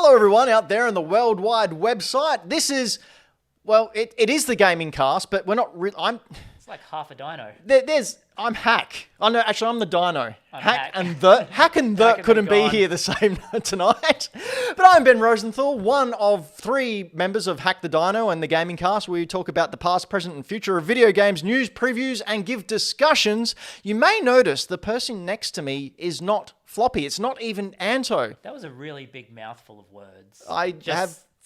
Hello, everyone out there on the worldwide website. This is, well, it is the gaming cast, but we're not. It's like half a dino. I'm Hack. Oh no, actually, I'm the Dino. I'm Hack Hack. and the couldn't be gone. here the same tonight. But I'm Ben Rosenthal, one of 3 members of Hack the Dino and the gaming cast, where we talk about the past, present, and future of video games, news, previews, and give discussions. You may notice the person next to me is not Floppy. It's not even Anto. That was a really big mouthful of words.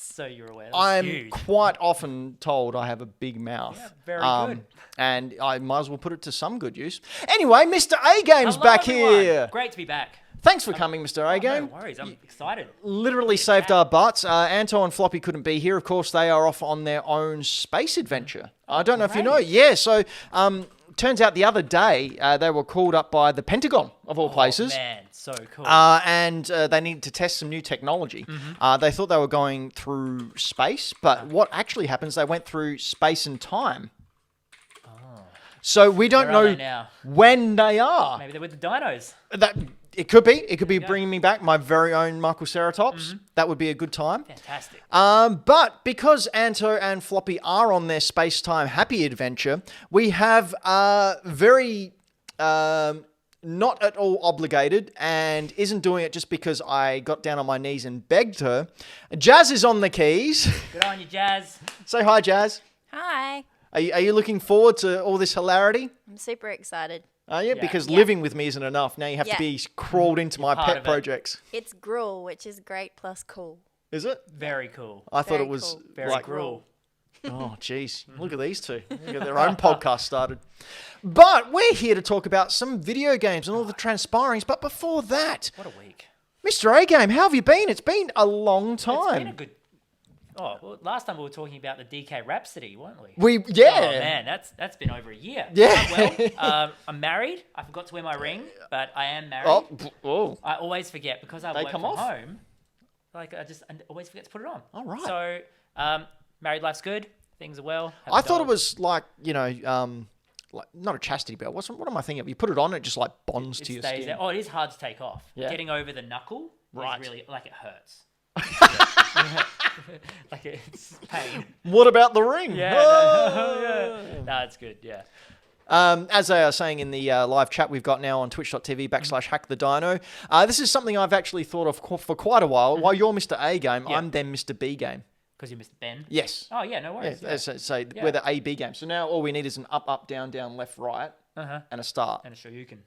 So you're aware. I'm huge. quite often told I have a big mouth. Yeah, very good. And I might as well put it to some good use. Anyway, Mr. A-Game's Hello, back everyone. here. Great to be back. Thanks for coming, Mr. A-Game. No worries. I'm excited. Literally saved our butts. Anto and Floppy couldn't be here. Of course, they are off on their own space adventure. I don't know if you know. Yeah, so turns out the other day they were called up by the Pentagon, of all places. Man, so cool. And they needed to test some new technology. They thought they were going through space, but what actually happens, they went through space and time. So we don't Where are know they now? when they are. Maybe they're with the dinos. It could be. It could be bringing me back my very own Microceratops. That would be a good time. Fantastic. But because Anto and Floppy are on their space-time happy adventure, we have very not at all obligated and isn't doing it just because I got down on my knees and begged her. Jazz is on the keys. Good on you, Jazz. Say hi, Jazz. Hi. Are you looking forward to all this hilarity? I'm super excited. Are you? Yeah. Because Yeah. living with me isn't enough. Now you have to Yeah. be crawled into my part pet of it. projects. It's gruel, which is great plus cool. Is it? Very cool. I thought Very it was cool. Very like, cool. oh, jeez. Look at these two. They got their own podcast started. But we're here to talk about some video games and all the transpirings. But before that, What a week. Mr. A-Game, how have you been? It's been a long It's time. been a good... Oh, well, last time we were talking about the DK Rhapsody, weren't we? Yeah. Oh, man, that's been over a year. Yeah. Well, I'm married. I forgot to wear my ring, but I am married. Oh. I always forget because I They work come from off? home. I always forget to put it on. All right. So, married life's good. Things are well. Have I a thought it dog. was like, like not a chastity belt. What am I thinking of? You put it on, it just like bonds It to your stays skin. there. Oh, it is hard to take off. Yeah. Getting over the knuckle Right. is really like it hurts. Yeah. Like it's pain. What about the ring? Yeah. Oh! Yeah. No, it's good. Yeah. As they are saying in the live chat we've got now on twitch.tv/Hack the Dino, this is something I've actually thought of for quite a while. While you're Mr. A-Game, Yeah. I'm then Mr. B-Game. Because you missed Ben. Yes. Oh yeah, no worries. Yeah, so we're the A-B game. So now all we need is an up, up, down, down, left, right, Uh-huh. and a start. And I'm sure you can.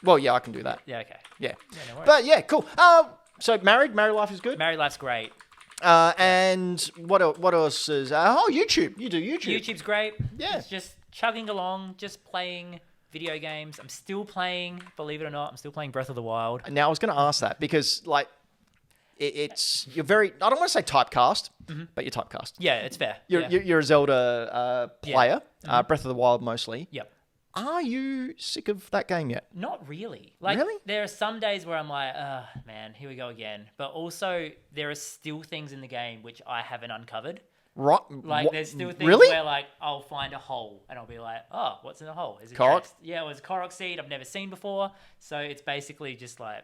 Well, yeah, I can do that. Yeah. Okay. Yeah. Yeah. No worries. But yeah, cool. So married life is good. Married life's great. And what else is... YouTube. You do YouTube. YouTube's great. Yeah. It's just chugging along, just playing video games. I'm still playing, believe it or not, I'm still playing Breath of the Wild. Now, I was going to ask that because, like, you're very... I don't want to say typecast, but you're typecast. Yeah, it's fair. You're a Zelda player, Yeah. Breath of the Wild mostly. Yep. Are you sick of that game yet? Not really. Like, Really? there are some days where I'm like, man, here we go again. But also, there are still things in the game which I haven't uncovered. Right? Like, there's still things really? where, like, I'll find a hole and I'll be like, oh, what's in the hole? Is it Korok? chest? Yeah, it was Korok seed I've never seen before. So it's basically just like,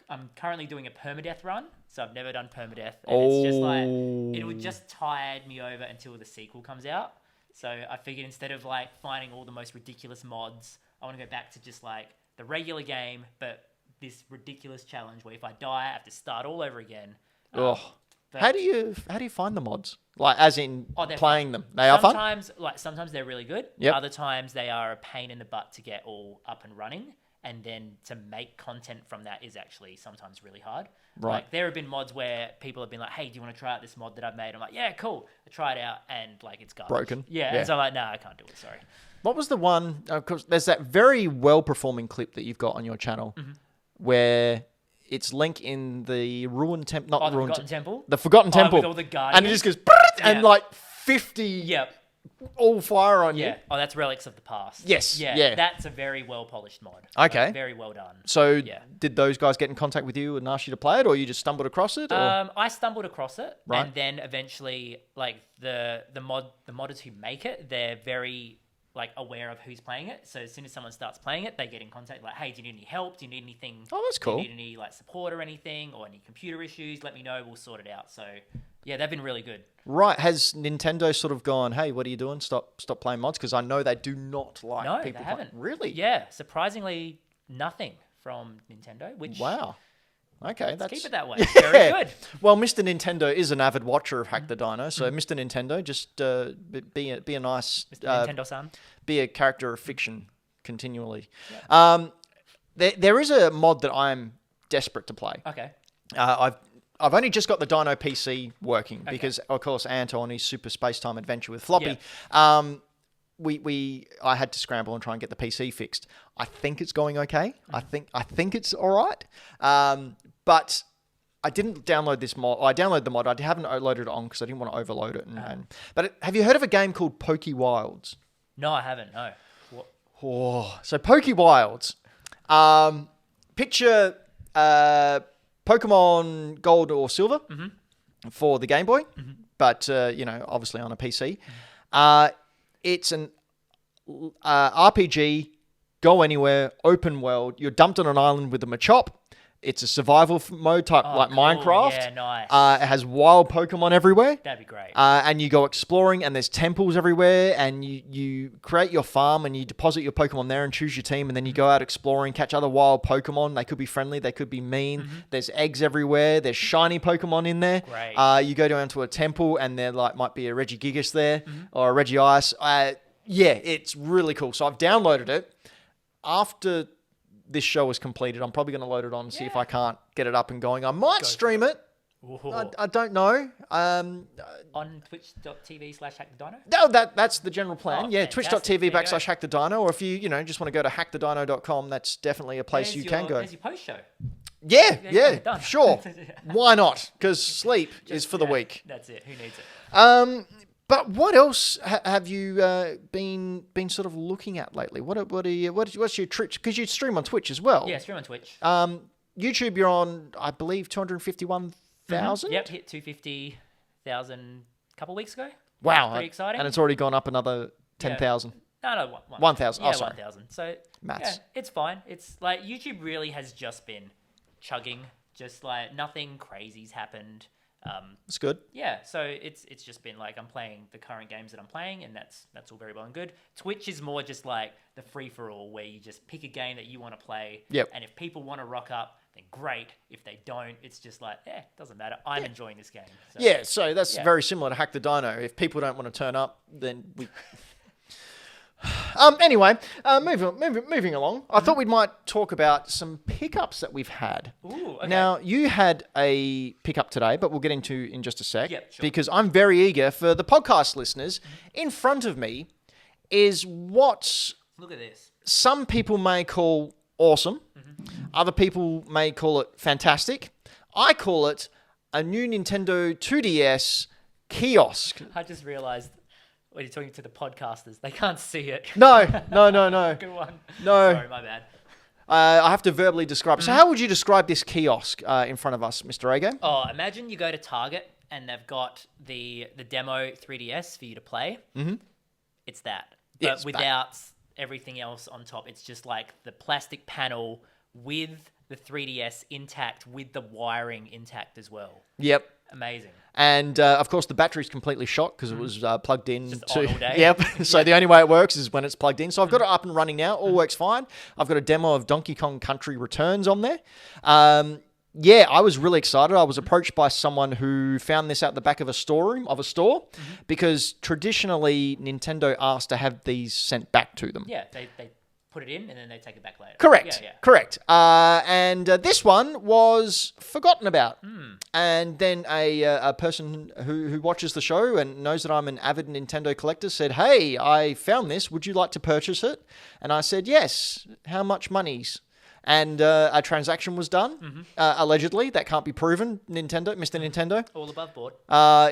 I'm currently doing a permadeath run. So I've never done permadeath. And it's just like, it would just tide me over until the sequel comes out. So I figured instead of like finding all the most ridiculous mods, I want to go back to just like the regular game, but this ridiculous challenge where if I die, I have to start all over again. Ugh. But How do you find the mods? Like, as in they're playing fun. them? They are fun? Sometimes they're really good. Yep. Other times they are a pain in the butt to get all up and running. And then to make content from that is actually sometimes really hard. Right. Like, there have been mods where people have been like, hey, do you want to try out this mod that I've made? I'm like, yeah, cool. I try it out and like it's garbage. Broken. Yeah. Yeah. And so I'm like, no, I can't do it. Sorry. What was the one? Of course, there's that very well-performing clip that you've got on your channel where it's Link in the ruined temple, Oh, the Forgotten Temple? the Forgotten Temple, with all the and it guardians? just goes and Yeah. like 50 Yep. all fire on you. Yeah. Oh, that's Relics of the Past. Yes, Yeah. yeah. That's a very well polished mod. Okay. Like, very well done. So Yeah. did those guys get in contact with you and ask you to play it, or you just stumbled across it? Or? I stumbled across it, Right. and then eventually, like the modders who make it, they're very like aware of who's playing it. So as soon as someone starts playing it, they get in contact like, hey, do you need any help? Do you need anything? Oh, that's cool. Do you need any like support or anything, or any computer issues? Let me know. We'll sort it out. So yeah, they've been really good. Right. Has Nintendo sort of gone, hey, what are you doing? Stop playing mods? Because I know they do not like No, people they haven't. Really? Yeah, surprisingly nothing from Nintendo, which Wow. Okay, let's keep it that way. Very good. Well, Mr. Nintendo is an avid watcher of Hack the Dino, so Mr. Nintendo, just be a nice Mr. Nintendo-san. be a character of fiction continually. There is a mod that I'm desperate to play. Okay. I've only just got the Dino PC working because, of course, Anton is Super Space Time Adventure with Floppy. Yeah. I had to scramble and try and get the PC fixed. I think it's going okay. I think it's all right. But I didn't download this mod. I downloaded the mod. I haven't loaded it on because I didn't want to overload it. But have you heard of a game called Poke Wilds? No, I haven't. No. What? Oh, so Poke Wilds. Picture Pokemon Gold or Silver for the Game Boy, but obviously on a PC. It's an RPG, go anywhere, open world. You're dumped on an island with a Machop. It's a survival mode type like cool. Minecraft. Yeah, nice. It has wild Pokemon everywhere. That'd be great. And you go exploring, and there's temples everywhere, and you create your farm, and you deposit your Pokemon there and choose your team, and then you go out exploring, catch other wild Pokemon. They could be friendly, they could be mean. There's eggs everywhere. There's shiny Pokemon in there. Great. You go down to a temple, and there might be a Regigigas there, or a Regice. Yeah, it's really cool. So I've downloaded it. After this show is completed, I'm probably going to load it on and see if I can't get it up and going. I might stream it. I don't know. On twitch.tv/hackthedino? No, that's the general plan. Oh, yeah, fantastic. twitch.tv/hackthedino. Or if you just want to go to hackthedino.com, that's definitely a place you can go. There's your post show. Yeah, done. sure. Why not? Because sleep is for the weak. That's it. Who needs it? But what else have you been sort of looking at lately? What's your Twitch? Because you stream on Twitch as well. Yeah, stream on Twitch. YouTube, you're on, I believe, 251,000. Yep, hit 250,000 a couple weeks ago. Wow, Pretty exciting. And it's already gone up another 10,000. No, 1,000. Yeah, Oh, sorry. 1,000. So Maths. yeah, it's fine. It's like YouTube really has just been chugging. Just like nothing crazy's happened. It's good. Yeah, so it's just been like I'm playing the current games that I'm playing, and that's all very well and good. Twitch is more just like the free for all, where you just pick a game that you want to play. Yep. And if people want to rock up, then great. If they don't, it's just like doesn't matter. I'm enjoying this game. So. Yeah, so that's very similar to Hack the Dino. If people don't want to turn up, then we. Anyway, moving along. I thought we might talk about some pickups that we've had. Ooh, okay. Now, you had a pickup today, but we'll get into in just a sec. Yep, sure. Because I'm very eager for the podcast listeners. In front of me is what Look at this. some people may call awesome. Other people may call it fantastic. I call it a new Nintendo 2DS kiosk. I just realized when you're talking to the podcasters, they can't see it. No. Good one. No. Sorry, my bad. I have to verbally describe. So how would you describe this kiosk in front of us, Mr. Ago? Oh, imagine you go to Target and they've got the demo 3DS for you to play. Mm-hmm. It's that. But Yes, without everything else on top. It's just like the plastic panel with the 3DS intact, with the wiring intact as well. Yep. Amazing. And of course, the battery's completely shot because it was plugged in. Just on all day. Yep. So the only way it works is when it's plugged in. So I've got it up and running now. All works fine. I've got a demo of Donkey Kong Country Returns on there. Yeah, I was really excited. I was approached by someone who found this out the back of a storeroom of a store because traditionally Nintendo asks to have these sent back to them. Yeah, they put it in and then they take it back later. Correct. Yeah. Correct. And this one was forgotten about. And then a person who watches the show and knows that I'm an avid Nintendo collector said, "Hey, I found this. Would you like to purchase it?" And I said, "Yes. How much monies?" And a transaction was done, allegedly. That can't be proven, Mr. Nintendo. All above board.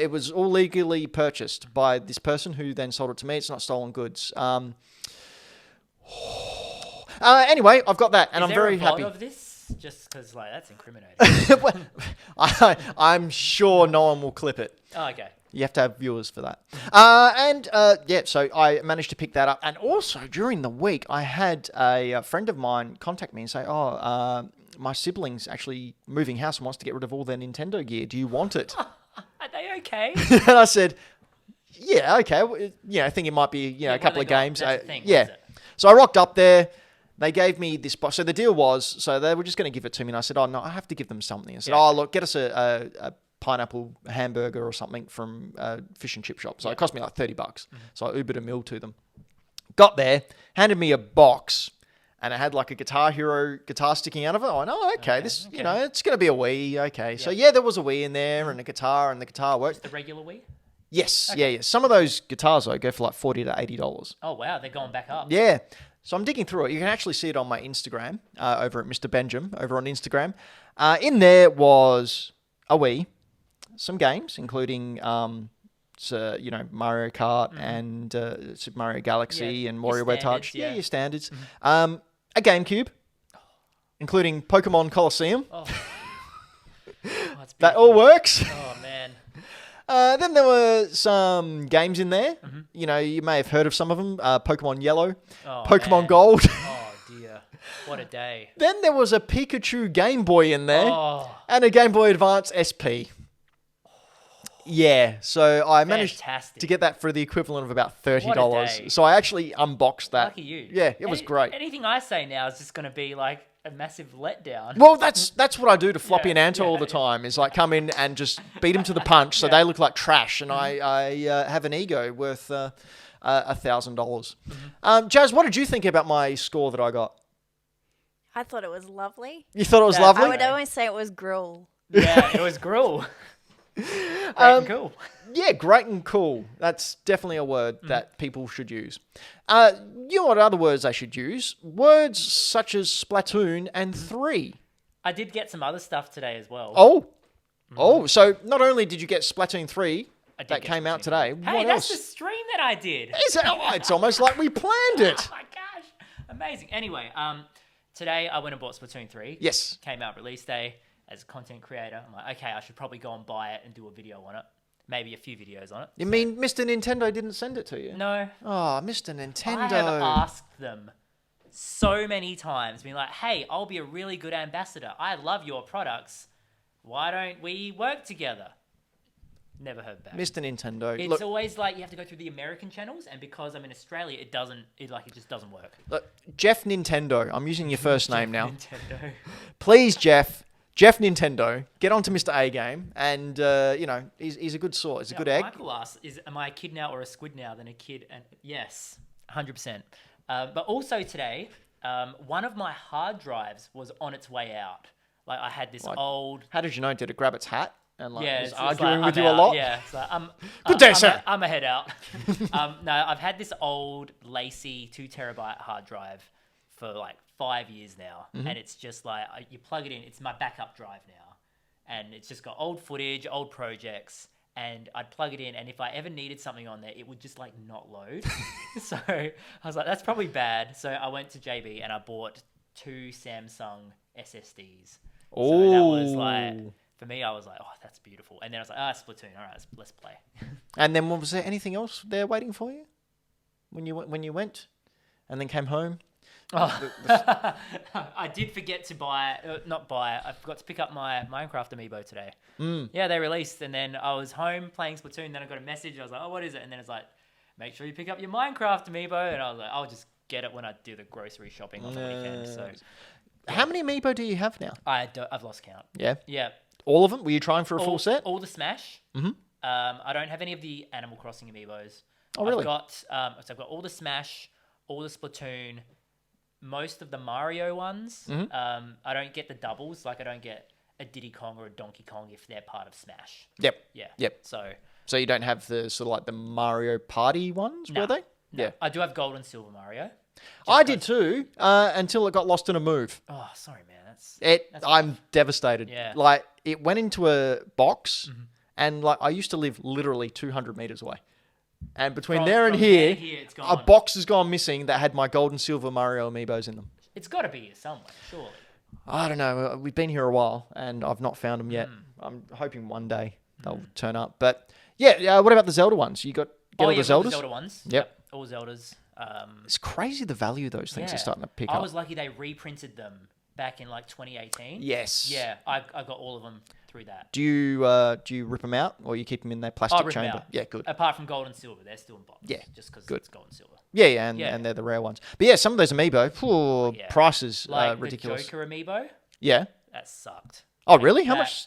It was all legally purchased by this person who then sold it to me. It's not stolen goods. Anyway, I've got that, and I'm very happy. Is there a VOD of this? Just because, like, that's incriminating. I'm sure no one will clip it. Oh, okay. You have to have viewers for that. So I managed to pick that up. And also, during the week, I had a friend of mine contact me and say, my sibling's actually moving house and wants to get rid of all their Nintendo gear. Do you want it? Are they okay? And I said, yeah, okay. I think it might be, a couple of games. That's the thing, yeah. was it? So I rocked up there. They gave me this box. So the deal was, so they were just going to give it to me. And I said, oh, no, I have to give them something. I said, look, get us a pineapple hamburger or something from a fish and chip shop. So it cost me like $30. Mm-hmm. So I Ubered a meal to them. Got there, handed me a box, and it had like a Guitar Hero guitar sticking out of it. I went, it's going to be a Wii. Okay. So there was a Wii in there and a guitar, and the guitar worked. The regular Wii? Yes. Okay. Yeah. Some of those guitars, though, go for like $40 to $80. Oh, wow. They're going back up. Yeah. So I'm digging through it. You can actually see it on my Instagram, over at Mr. Benjamin, over on Instagram. In there was a Wii, some games, including Mario Kart and Super Mario Galaxy and Mario Red Touch. Yeah, your standards. Mm-hmm. A GameCube, including Pokemon Colosseum. Oh. That all works. Oh, man. Then there were some games in there. Mm-hmm. You may have heard of some of them. Pokemon Yellow, Pokemon man. Gold. Oh, dear. What a day. Then there was a Pikachu Game Boy in there and a Game Boy Advance SP. Yeah, so I managed to get that for the equivalent of about $30. What a day. So I actually unboxed that. Lucky you. Yeah, it was great. Anything I say now is just going to be like a massive letdown. Well, that's what I do to Floppy and Anto all the time, is like come in and just beat them to the punch so they look like trash, and I have an ego worth $1,000. Mm-hmm. Jazz, what did you think about my score that I got? I thought it was lovely. You thought it was lovely? I would always say it was gruel. Yeah, it was gruel. Great and cool. Yeah, great and cool. That's definitely a word that people should use. You know what other words they should use? Words such as Splatoon and 3. I did get some other stuff today as well. Oh, so not only did you get Splatoon 3 that came out today, Hey, what that's else? the stream that I did. It's almost like we planned it. Oh my gosh. Amazing. Anyway, today I went and bought Splatoon 3. Yes. Came out release day. As a content creator, I'm like, okay, I should probably go and buy it and do a video on it. Maybe a few videos on it. You mean Mr. Nintendo didn't send it to you? No. Oh, Mr. Nintendo. I have asked them so many times, being like, hey, I'll be a really good ambassador. I love your products. Why don't we work together? Never heard back. Mr. Nintendo. It's always like you have to go through the American channels, and because I'm in Australia, it just doesn't work. Look, Jeff Nintendo. I'm using your first name now. Nintendo. Please, Jeff Nintendo, get onto Mr. A Game, and he's a good sort. He's a good egg. Michael asks, am I a kid now or a squid now? Then a kid, and yes, 100%. But also today, one of my hard drives was on its way out. Like I had this old. How did you know? Did it grab its hat and was it's arguing like, with I'm you out. a lot? Yeah, so Good day, sir. I'm a head out. No, I've had this old Lacey 2 terabyte hard drive for like 5 years now, and it's just like you plug it in. It's my backup drive now, and it's just got old footage, old projects, and I'd plug it in, and if I ever needed something on there, it would just like not load. So I was like, that's probably bad. So I went to JB and I bought 2 Samsung SSDs. So that was like, for me, I was like, oh, that's beautiful. And then I was like, Splatoon, all right, let's play. And then was there anything else there waiting for you when you went and then came home? I did forget to I forgot to pick up my Minecraft amiibo today. Yeah, they released, and then I was home playing Splatoon, then I got a message, I was like, oh, what is it? And then it's like, make sure you pick up your Minecraft amiibo, and I was like, I'll just get it when I do the grocery shopping on the weekend. So, how many amiibo do you have now? I've lost count. Yeah? All of them? Were you trying for a full set? All the Smash. Mm-hmm. I don't have any of the Animal Crossing amiibos. Oh, really? I've got all the Smash, all the Splatoon, most of the Mario ones. Mm-hmm. I don't get the doubles. Like I don't get a Diddy Kong or a Donkey Kong if they're part of Smash. Yep. Yeah. Yep. So you don't have the sort of like the Mario Party ones, were they? No. Yeah. I do have Gold and Silver Mario. I did too, until it got lost in a move. Oh, sorry, man. I'm devastated. Yeah. Like it went into a box, and like I used to live literally 200 meters away. And between there and here, it's a box has gone missing that had my gold and silver Mario amiibos in them. It's got to be here somewhere, surely. I don't know. We've been here a while, and I've not found them yet. I'm hoping one day. they'll turn up. But yeah, what about the Zelda ones? You get all the all Zeldas? the Zelda ones. Yep. All Zeldas. It's crazy the value those things are starting to pick I up. was lucky they reprinted them back in like 2018. Yes. Yeah, I got all of them through that. Do you rip them out or you keep them in that plastic Rip 'em chamber? out. Yeah, good. Apart from gold and silver, they're still in boxes. Yeah, just because good. it's gold and silver. Yeah, and they're the rare ones. But yeah, some of those amiibo, prices Like ridiculous. the Joker amiibo, Yeah. that sucked. Oh, really? How much?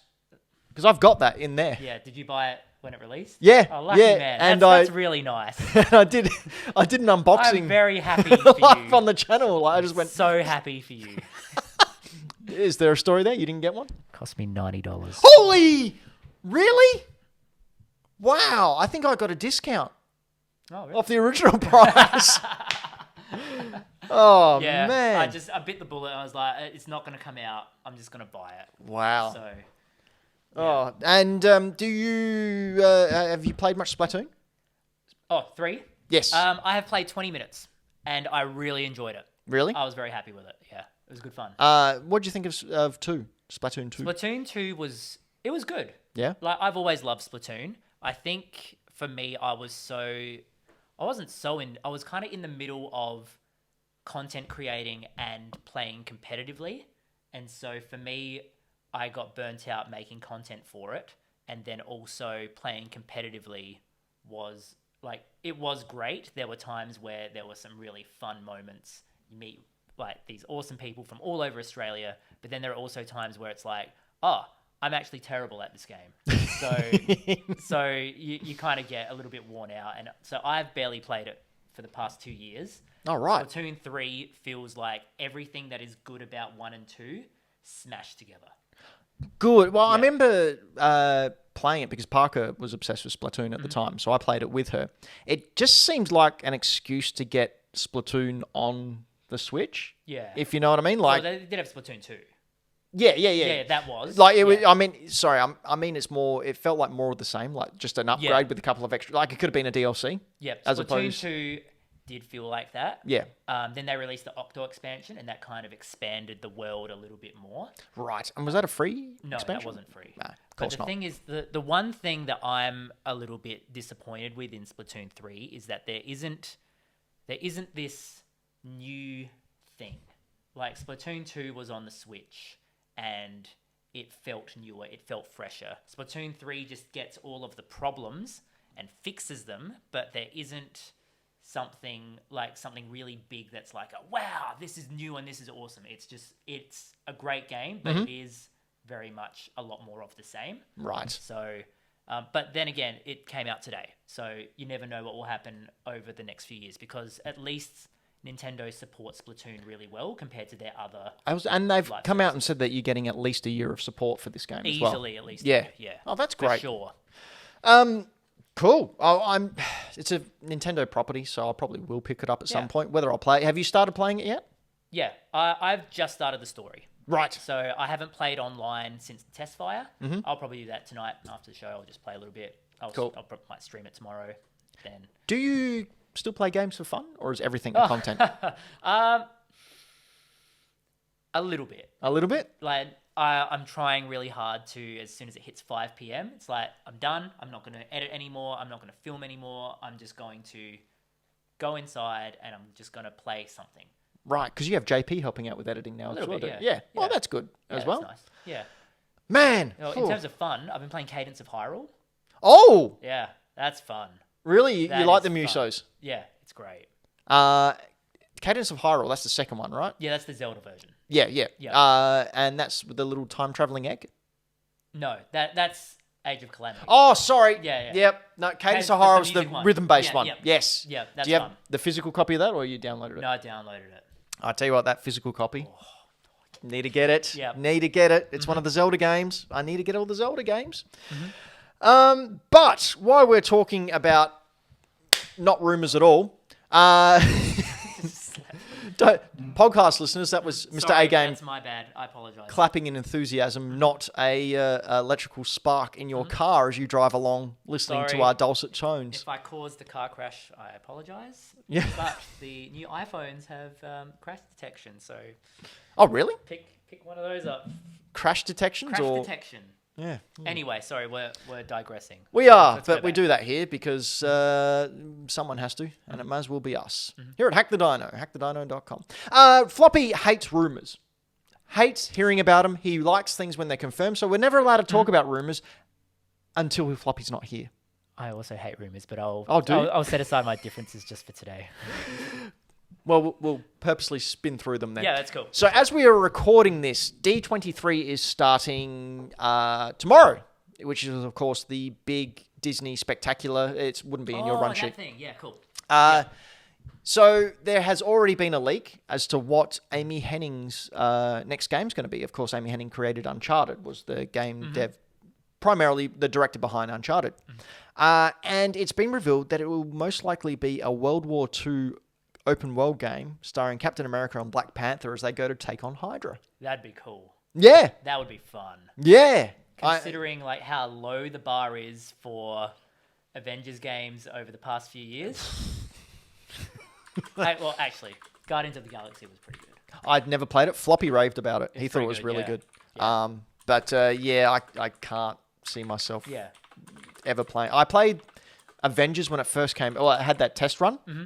Because I've got that in there. Yeah, did you buy it when it released? Yeah, Oh, lucky yeah, man. and That's really nice. I did an unboxing I'm very happy for live you. on the channel. Like, I just went. So happy for you. Is there a story there? You didn't get one? Cost me $90. Holy! Really? Wow! I think I got a discount Oh, really? off the original price. Oh Yeah, man! I bit the bullet. I was like, it's not going to come out. I'm just going to buy it. Wow. So, Oh, and do you have you played much Splatoon? 3. Yes. I have played 20 minutes, and I really enjoyed it. Really? I was very happy with it. Yeah, it was good fun. What did you think of 2? Splatoon 2? Splatoon 2 was good. Yeah. Like, I've always loved Splatoon. I think for me, I was kind of in the middle of content creating and playing competitively. And so for me, I got burnt out making content for it. And then also playing competitively was like, it was great. There were times where there were some really fun moments. You meet like these awesome people from all over Australia, but then there are also times where it's like, oh, I'm actually terrible at this game. So you kind of get a little bit worn out. And so I've barely played it for the past 2 years. All right. Splatoon 3 feels like everything that is good about 1 and 2 smashed together. Good. Well, I remember playing it because Parker was obsessed with Splatoon at the time, so I played it with her. It just seems like an excuse to get Splatoon on the Switch. Yeah. If you know what I mean. Like, well, they did have Splatoon 2. Yeah. Yeah, that was. Like, it was, I mean, sorry, I mean, it's more, it felt like more of the same, like just an upgrade with a couple of extra, like it could have been a DLC. Yep. As Splatoon opposed 2 did feel like that. Yeah. Then they released the Octo expansion, and that kind of expanded the world a little bit more. Right. And was that a free No, expansion? that wasn't free. Nah, of But course the not. thing is, the one thing that I'm a little bit disappointed with in Splatoon 3 is that there isn't this new thing. Like, Splatoon 2 was on the Switch, and it felt newer, it felt fresher. Splatoon 3 just gets all of the problems and fixes them, but there isn't something really big that's like, wow, this is new and this is awesome. It's a great game, but it is very much a lot more of the same. Right. So, but then again, it came out today, so you never know what will happen over the next few years, because at least Nintendo supports Splatoon really well compared to their other. And they've live come out services. and said that you're getting at least a year of support for this game as well. Easily, at least. Yeah. Yeah. Oh, that's For great. sure. Cool. It's a Nintendo property, so I probably will pick it up at some Yeah. point. Whether I'll play, have you started playing it yet? Yeah, I've just started the story. Right. So I haven't played online since the test fire. I'll probably do that tonight after the show. I'll just play a little bit. Cool. I might stream it tomorrow. Then Do you still play games for fun, or is everything content? a little bit. A little bit. Like I'm trying really hard to, as soon as it hits 5 p.m, it's like, I'm done. I'm not going to edit anymore. I'm not going to film anymore. I'm just going to go inside and I'm just going to play something. Right, because you have JP helping out with editing now as little well. bit, don't yeah. you? Well, Yeah. that's good Yeah, as well. That's nice. Yeah. Man. You know, in terms of fun, I've been playing Cadence of Hyrule. Oh, Yeah, that's fun. really? You That like the is fun. Musos? Yeah, it's great. Cadence of Hyrule, that's the second one, right? Yeah, that's the Zelda version. Yeah. Yeah. And that's with the little time traveling egg. No, that's Age of Calamity. Oh, sorry. Yeah. Yep. No, Cadence of That's the Hyrule is the music one. rhythm-based Yeah, one. yeah. Yes. Yeah, that's Do you have fun. the physical copy of that, or you downloaded it? No, I downloaded it. I'll tell you what, that physical copy. Need to get it. Yep. Need to get it. It's one of the Zelda games. I need to get all the Zelda games. But while we're talking about not rumors at all, podcast listeners, that was Mr. Sorry, A Game That's my bad. I apologize. clapping in enthusiasm, not a electrical spark in your car as you drive along listening to Sorry. our dulcet tones. If I caused the car crash, I apologize. Yeah. But the new iPhones have crash detection, so Oh, really? pick one of those up. Crash detections Crash or detection. Yeah. Anyway, sorry, we're digressing. We are, Let's go but we back. do that here because someone has to, and it may as well be us. Here at Hack the Dino, hackthedino.com. Floppy hates rumours. Hates hearing about them. He likes things when they're confirmed, so we're never allowed to talk about rumours until Floppy's not here. I also hate rumors, but I'll set aside my differences just for today. Well, we'll purposely spin through them then. Yeah, that's cool. So as we are recording this, D23 is starting tomorrow, which is, of course, the big Disney spectacular. It wouldn't be in your run that sheet. thing. Yeah, cool. So there has already been a leak as to what Amy Henning's next game is going to be. Of course, Amy Henning created Uncharted, was the game dev, primarily the director behind Uncharted. And it's been revealed that it will most likely be a World War II open world game starring Captain America and Black Panther as they go to take on Hydra. That'd be cool. Yeah. That would be fun. Yeah. Considering like how low the bar is for Avengers games over the past few years. Well, actually, Guardians of the Galaxy was pretty good. I'd never played it. Floppy raved about it. He thought it pretty was good, really yeah. good. Yeah. But I can't see myself Yeah. ever playing. I played Avengers when it first came. Well, I had that test run. Mm-hmm.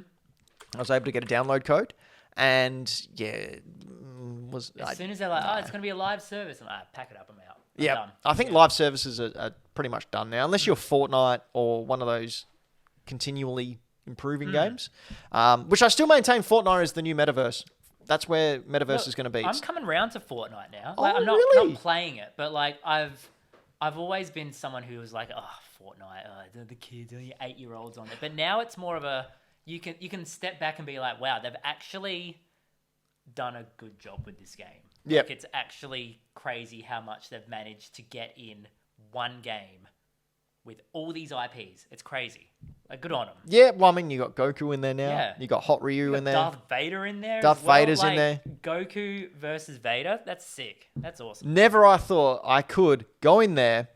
I was able to get a download code, and was As soon as they're like, it's going to be a live service, I'm like, pack it up, I'm out. I'm yeah. done. I think live services are pretty much done now, unless you're Fortnite or one of those continually improving games. Which I still maintain Fortnite is the new metaverse. That's where metaverse is going to be. I'm coming round to Fortnite now. Oh, Like, I'm really? not playing it, but like I've always been someone who was like, Fortnite, the kids, the 8-year-olds on it. But now it's more of a you can step back and be like, wow, they've actually done a good job with this game. Yep. Like, it's actually crazy how much they've managed to get in one game with all these IPs. It's crazy. Like, good on them. Yeah, well, I mean, you got Goku in there now. Yeah. You got Hot Ryu in there. Darth Vader in there. Darth as well. Vader's in Like, there. Goku versus Vader. That's sick. That's awesome. Never I thought I could go in there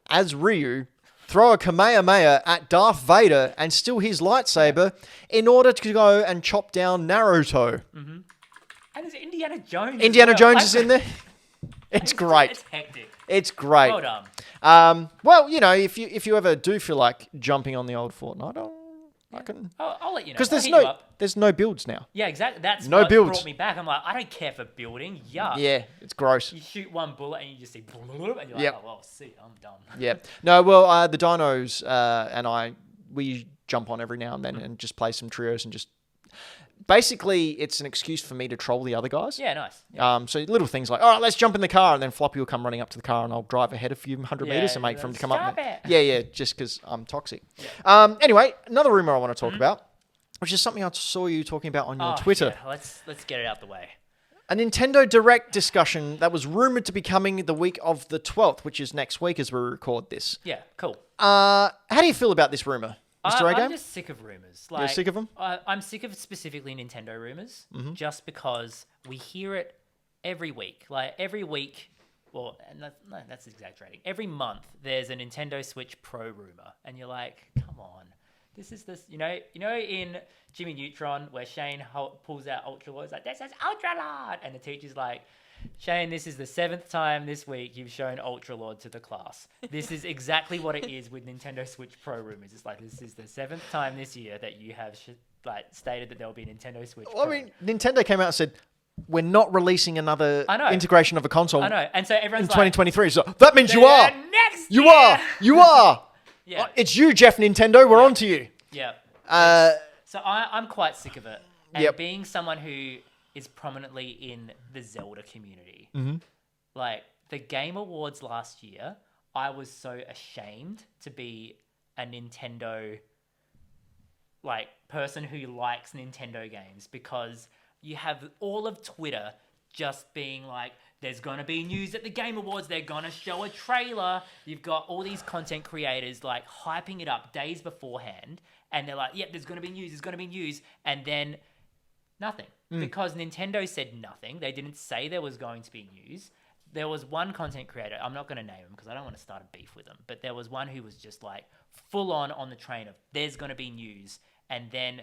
as Ryu, throw a Kamehameha at Darth Vader and steal his lightsaber in order to go and chop down Naruto. And there's Indiana Jones. Indiana as well. Jones is in there. It's great. It's hectic. It's great. Well done. Well, if you ever do feel like jumping on the old Fortnite, I can. I'll let you know. Because I'll hit you up. there's no builds now. Yeah, exactly. That's No what builds. brought me back. I'm like, I don't care for building. Yuck. Yeah, it's gross. You shoot one bullet and you just see bloop, and you're Yep. like, oh, well, see, I'm done. Yeah. No, well, the Dinos and we jump on every now and then and just play some trios and just... Basically, it's an excuse for me to troll the other guys. Yeah, nice. So little things like, all right, let's jump in the car, and then Floppy will come running up to the car, and I'll drive ahead a few hundred meters and wait for him to come up. Stop it. Yeah, just because I'm toxic. Anyway, another rumor I want to talk about, which is something I saw you talking about on your Twitter. Yeah, let's get it out the way. A Nintendo Direct discussion that was rumored to be coming the week of the 12th, which is next week as we record this. Yeah, cool. How do you feel about this rumor, Mr. I'm A-Game? just sick of rumors. Like, sick of 'em? I'm sick of specifically Nintendo rumors, just because we hear it every week. Like every week, well, that's exaggerating. Every month, there's a Nintendo Switch Pro rumor, and you're like, come on, this is this. You know, in Jimmy Neutron where Shane pulls out Ultra Lord, like this is Ultra Lord, and the teacher's like, Shane, this is the 7th time this week you've shown Ultra Lord to the class. This is exactly what it is with Nintendo Switch Pro rumors. It's like, this is the 7th time this year that you have stated that there will be a Nintendo Switch Pro. Well, I mean, Nintendo came out and said, we're not releasing another I know. integration of a console I know, and so in everyone's 2023. So that means you are. Next You year! are. You are. Yeah. It's you, Jeff Nintendo. We're on to you. Yeah. Uh, So I'm quite sick of it. And Yep. being someone who is prominently in the Zelda community, like the Game Awards last year, I was so ashamed to be a Nintendo person who likes Nintendo games, because you have all of Twitter just being like, there's going to be news at the Game Awards, they're going to show a trailer. You've got all these content creators like hyping it up days beforehand, and they're like, yep, there's going to be news, and then nothing. Because Nintendo said nothing. They didn't say there was going to be news. There was one content creator, I'm not going to name him because I don't want to start a beef with him, but there was one who was just like full on the train of there's going to be news, and then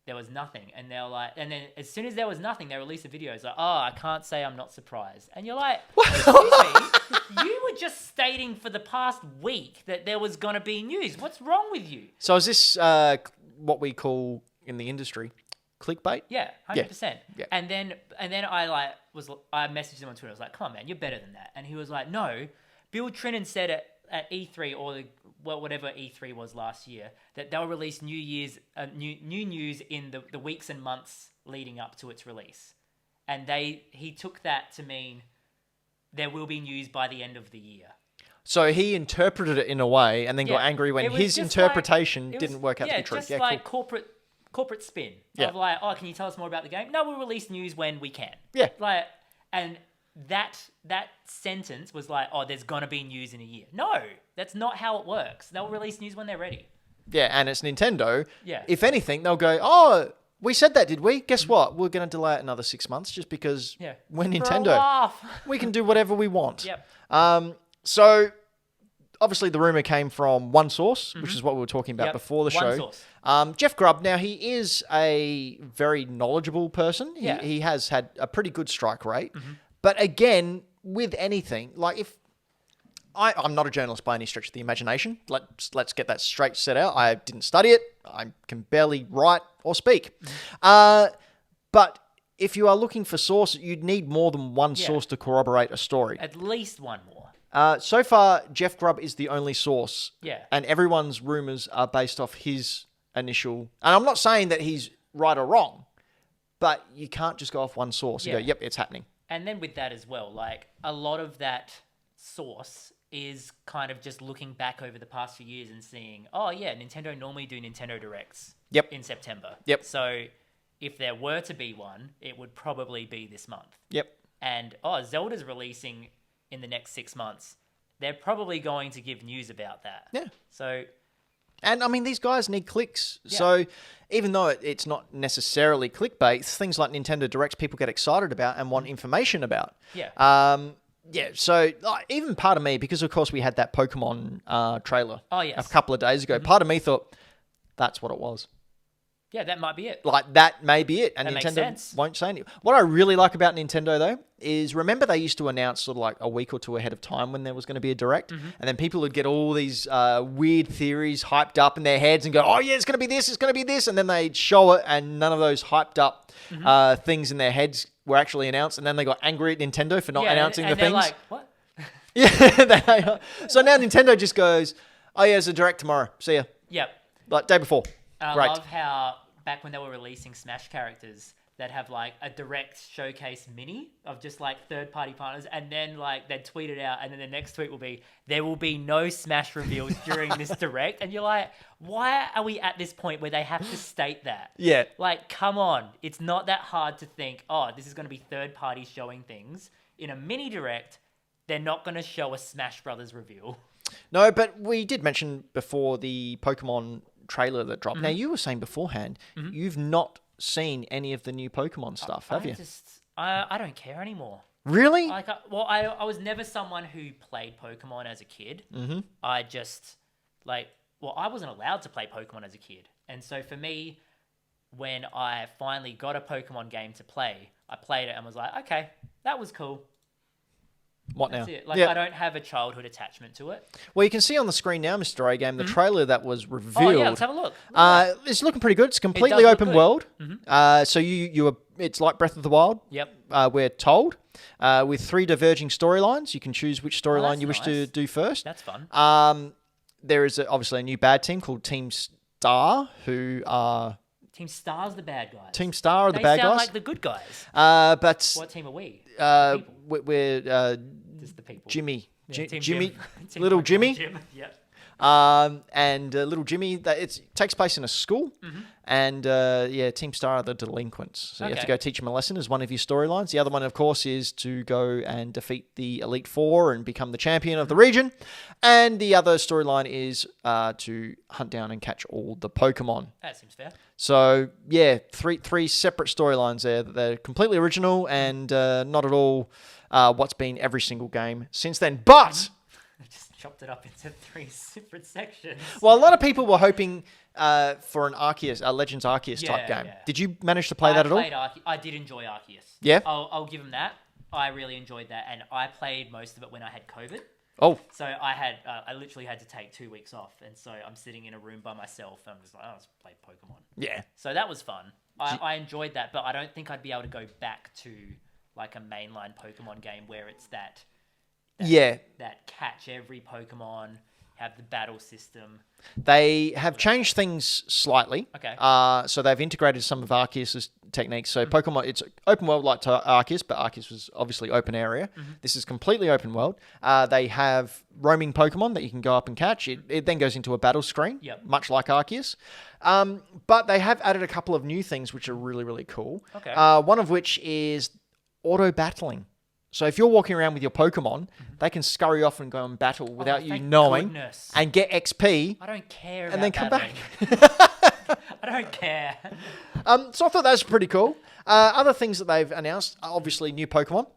there was nothing. And they're like, and then as soon as there was nothing, they released a video. It's like, oh, I can't say I'm not surprised. And you're like, excuse me, you were just stating for the past week that there was going to be news. What's wrong with you? So is this what we call in the industry clickbait? Yeah, 100%. Yeah. And then I messaged him on Twitter. I was like, come on, man, you're better than that. And he was like, no, Bill Trinan said at E3 or whatever E3 was last year, that they'll release new news in the weeks and months leading up to its release. And he took that to mean there will be news by the end of the year. So he interpreted it in a way and then got angry when his interpretation didn't work out to be true. Just like corporate spin of like, oh, can you tell us more about the game? No, we'll release news when we can. Yeah. Like, and that sentence was like, oh, there's gonna be news in a year. No, that's not how it works. They'll release news when they're ready. Yeah, and it's Nintendo. Yeah. If anything, they'll go, oh, we said that, did we? Guess what? We're going to delay it another 6 months just because we're Nintendo. For a laugh. We can do whatever we want. Yep. So obviously the rumor came from one source, which is what we were talking about before the show. One source. Jeff Grubb, now he is a very knowledgeable person. Yeah. He has had a pretty good strike rate. But again, with anything, like if I'm not a journalist by any stretch of the imagination. Let's get that straight set out. I didn't study it. I can barely write or speak. But if you are looking for sources, you'd need more than one source to corroborate a story. At least one more. So far, Jeff Grubb is the only source. Yeah. And everyone's rumors are based off his initial... And I'm not saying that he's right or wrong, but you can't just go off one source and go, yep, it's happening. And then with that as well, like a lot of that source is kind of just looking back over the past few years and seeing, oh yeah, Nintendo normally do Nintendo Directs in September. Yep. So if there were to be one, it would probably be this month. Yep. And Zelda's releasing in the next 6 months. They're probably going to give news about that. Yeah. So... And, I mean, these guys need clicks. Yeah. So even though it's not necessarily clickbait, things like Nintendo Directs people get excited about and want information about. Yeah. So even part of me, because, of course, we had that Pokemon trailer a couple of days ago, part of me thought, that's what it was. Yeah, that might be it. Like, that may be it. And that Nintendo won't say anything. What I really like about Nintendo, though, is remember they used to announce sort of like a week or two ahead of time when there was going to be a Direct? And then people would get all these weird theories hyped up in their heads and go, oh, yeah, it's going to be this, it's going to be this. And then they'd show it and none of those hyped up things in their heads were actually announced. And then they got angry at Nintendo for not announcing the things. They're like, what? Yeah. So now Nintendo just goes, oh, yeah, there's a Direct tomorrow. See ya. Yep. Like, day before. I Great. love how back when they were releasing Smash characters, they'd have like a Direct showcase mini of just like third-party partners, and then like they'd tweet it out, and then the next tweet will be, there will be no Smash reveals during this Direct. And you're like, why are we at this point where they have to state that? Yeah. Like, come on. It's not that hard to think, oh, this is going to be third parties showing things. In a mini Direct, they're not going to show a Smash Brothers reveal. No, but we did mention before the Pokemon trailer that dropped. Now, you were saying beforehand, you've not seen any of the new Pokemon stuff, have you? I don't care anymore. Really? Like, I was never someone who played Pokemon as a kid. I just, I wasn't allowed to play Pokemon as a kid. And so for me, when I finally got a Pokemon game to play, I played it and was like, okay, that was cool. What That's now? it. Like, I don't have a childhood attachment to it. Well, you can see on the screen now, Mr. A-Game, the trailer that was revealed. Oh, yeah, let's have a look. It's looking pretty good. It's completely open world. So it's like Breath of the Wild. Yep. We're told. With 3 diverging storylines. You can choose which storyline you wish to do first. That's fun. There is obviously a new bad team called Team Star, who are... Team Star's the bad guys. Team Star are the bad guys. They sound like the good guys. But What team are we? We're Just the people. Jimmy. Yeah, Team Jimmy. Jim. Little Jimmy. Jim. Yep. And little Jimmy, it takes place in a school. And Team Star are the delinquents. So you have to go teach them a lesson as one of your storylines. The other one, of course, is to go and defeat the Elite Four and become the champion of the region. And the other storyline is to hunt down and catch all the Pokemon. That seems fair. So, yeah, three separate storylines there. They're completely original and not at all what's been every single game since then. But chopped it up into 3 separate sections. Well, a lot of people were hoping for an Arceus, a Legends Arceus type Yeah, game. yeah. Did you manage to play that at all? I did enjoy Arceus. Yeah? I'll give him that. I really enjoyed that, and I played most of it when I had COVID. Oh, So I literally had to take 2 weeks off, and so I'm sitting in a room by myself, and I'm just like, let's play Pokemon. yeah. So that was fun. I enjoyed that, but I don't think I'd be able to go back to like a mainline Pokemon game where it's that catch every Pokemon, have the battle system. They have changed things slightly. Okay. So they've integrated some of Arceus' techniques. So Pokemon, it's open world like to Arceus, but Arceus was obviously open area. This is completely open world. They have roaming Pokemon that you can go up and catch. It then goes into a battle screen, Yep. much like Arceus. But they have added a couple of new things which are really, really cool. Okay. One of which is auto battling. So if you're walking around with your Pokemon, they can scurry off and go and battle without you thank knowing goodness. and get XP. I don't care about And then come battling. back. I don't care. So I thought that was pretty cool. Other things that they've announced, obviously new Pokemon.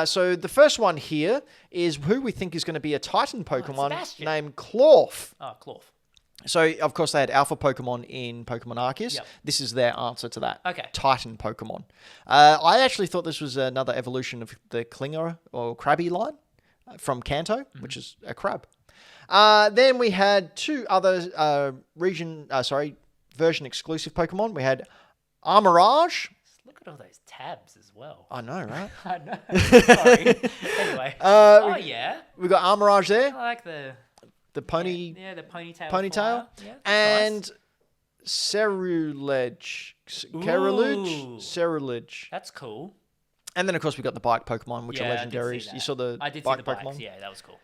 So the first one here is who we think is going to be a Titan Pokemon Sebastian. named Clorf. Oh, Clorf. So, of course, they had Alpha Pokemon in Pokemon Arceus. Yep. This is their answer to that. Okay. Titan Pokemon. I actually thought this was another evolution of the Klinger or Krabby line from Kanto, which is a crab. Then we had two other version exclusive Pokemon. We had Armorage. Look at all those tabs as well. I know, right? I know. Sorry. Anyway. Yeah. We got Armorage there, I like the pony the ponytail. ponytail, flyer. Yeah, that's and nice. Cerulege. Ooh. Cerulege. That's cool. And then, of course, we got the bike Pokemon, which are I did see legendaries. that. You saw the I did bike see the Pokemon? bikes. Yeah, that was cool.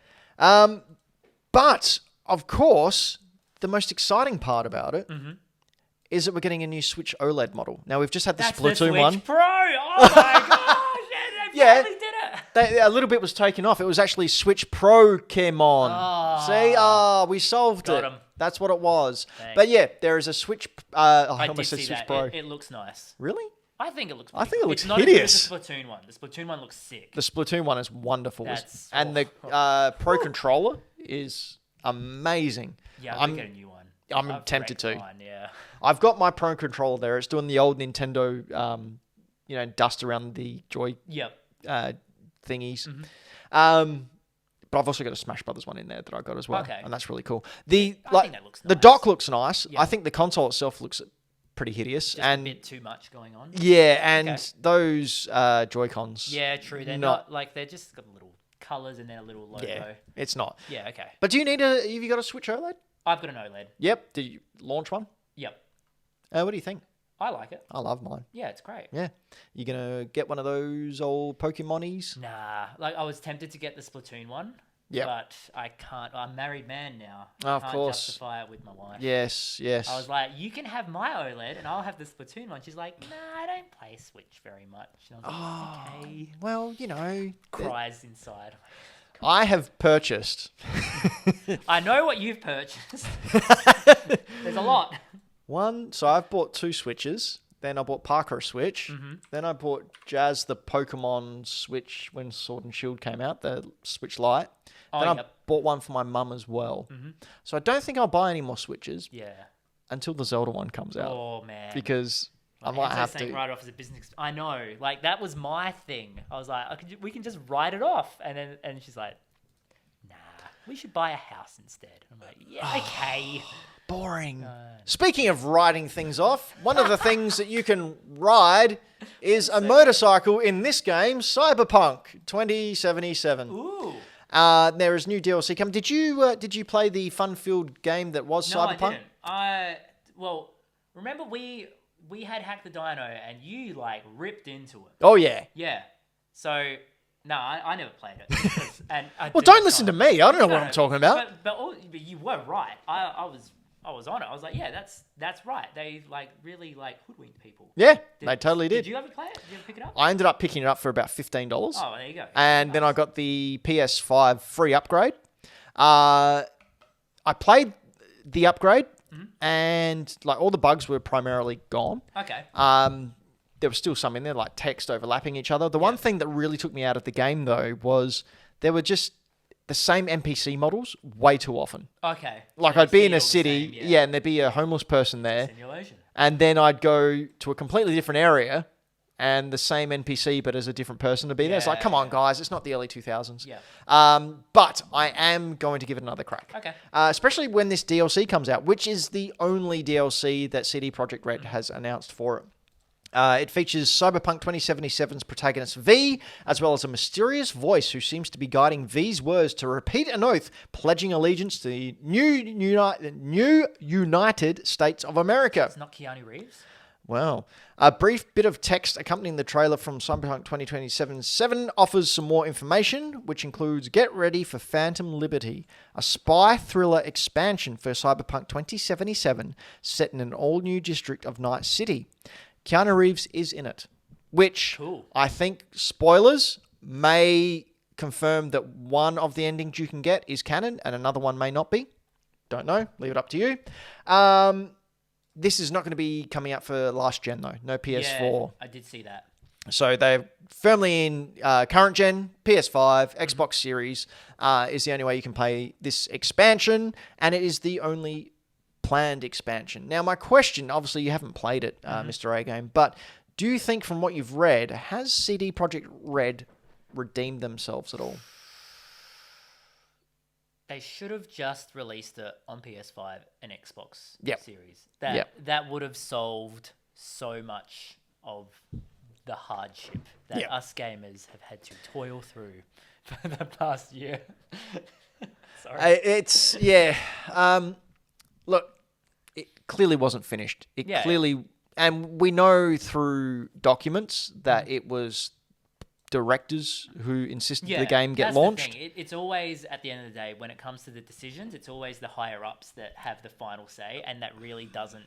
But, of course, the most exciting part about it is that we're getting a new Switch OLED model. Now, we've just had the That's Splatoon the Switch one. Pro. Oh my gosh! They Yeah. finally did it. A little bit was taken off. It was actually Switch Pokemon. See? We solved Got it. 'em. That's what it was. Thanks. But yeah, there is a Switch. I I did almost said see Switch that. Pro. It looks nice. Really? I think it looks. I think it pretty cool. looks it's not hideous. As good as the Splatoon one. The Splatoon one looks sick. The Splatoon one is wonderful. And oh. the Pro controller is amazing. Yeah, I'm gonna get a new one. I'm I've tempted wrecked to. mine, yeah. I've got my Pro controller there. It's doing the old Nintendo, dust around the joy Yep. thingies. Mm-hmm. But I've also got a Smash Brothers one in there that I got as well, Okay. and that's really cool. I think that looks The nice. dock looks nice. Yeah. I think the console itself looks pretty hideous, Just and a bit too much going on. yeah, and Okay. those Joy-Cons. Yeah, true. They're not like they're just got little colors and then a little logo. Yeah, it's not. Yeah, okay. But do you need have you got a Switch OLED? I've got an OLED. Yep. Did you launch one? Yep. What do you think? I like it. I love mine. Yeah, it's great. Yeah. You gonna get one of those old Pokemonies? Nah, like I was tempted to get the Splatoon one. Yep. But I can't. I'm a married man now. Oh, of I can't course. justify it with my wife. Yes, yes. I was like, you can have my OLED and I'll have the Splatoon one. She's like, nah, I don't play Switch very much. And I was like, okay. Well, Cries inside. I have purchased I know what you've purchased. There's a lot. one. So I've bought 2 Switches. Then I bought Parker a Switch. Then I bought Jazz the Pokemon Switch when Sword and Shield came out, the Switch Lite. Oh, Then I yep. bought one for my mum as well. So I don't think I'll buy any more Switches Yeah. until the Zelda one comes out. Oh, man. because I Like, might Enzo's have saying to. write it off as a business. I know. Like, that was my thing. I was like, we can just write it off. And she's like, nah, we should buy a house instead. I'm like, yeah, okay. Boring. Speaking of riding things off, one of the things that you can ride is a motorcycle in this game, Cyberpunk 2077. Ooh. There is new DLC coming. Did you play the fun-filled game that was No, Cyberpunk? I didn't. Well, remember we had Hack the Dino and you like ripped into it. Oh yeah. Yeah. So no, I never played it. Because- and I Well, do don't the listen to time. me. I don't know No, what I'm talking about. But you were right. I was on it. I was like, yeah, that's right. They like really like hoodwinked people. Yeah, they totally did. Did you ever play it? Did you ever pick it up? I ended up picking it up for about $15. Oh, there you go. And then I got the PS5 free upgrade. I played the upgrade, and like all the bugs were primarily gone. Okay. There was still some in there, like text overlapping each other. The one thing that really took me out of the game, though, was there the same NPC models way too often. Okay. Like So I'd be you in see a all the city, same, yeah, and there'd be a homeless person there, Simulation. and then I'd go to a completely different area, and the same NPC but as a different person to be there. It's like, come on, Yeah. guys, it's not the early 2000s. Yeah. But I am going to give it another crack. Okay. Especially when this DLC comes out, which is the only DLC that CD Projekt Red has announced for it. It features Cyberpunk 2077's protagonist V, as well as a mysterious voice who seems to be guiding V's words to repeat an oath, pledging allegiance to the new United States of America. It's not Keanu Reeves. Wow. A brief bit of text accompanying the trailer from Cyberpunk 2077 offers some more information, which includes Get Ready for Phantom Liberty, a spy thriller expansion for Cyberpunk 2077 set in an all-new district of Night City. Keanu Reeves is in it, which Cool. I think, spoilers, may confirm that one of the endings you can get is canon and another one may not be. Don't know. Leave it up to you. This is not going to be coming out for last gen, though. No PS4. Yeah, I did see that. So they're firmly in current gen, PS5, Xbox Series is the only way you can play this expansion, and it is the only planned expansion. Now, my question, obviously you haven't played it, Mr. A-Game, but do you think from what you've read, has CD Projekt Red redeemed themselves at all? They should have just released it on PS5 and Xbox Yep. Series. Yep. That would have solved so much of the hardship that Yep. us gamers have had to toil through for the past year. Sorry. Look, it clearly wasn't finished. It Yeah. clearly, and we know through documents that it was directors who insisted the game get that's launched. The thing. It's always, at the end of the day, when it comes to the decisions, it's always the higher ups that have the final say, and that really doesn't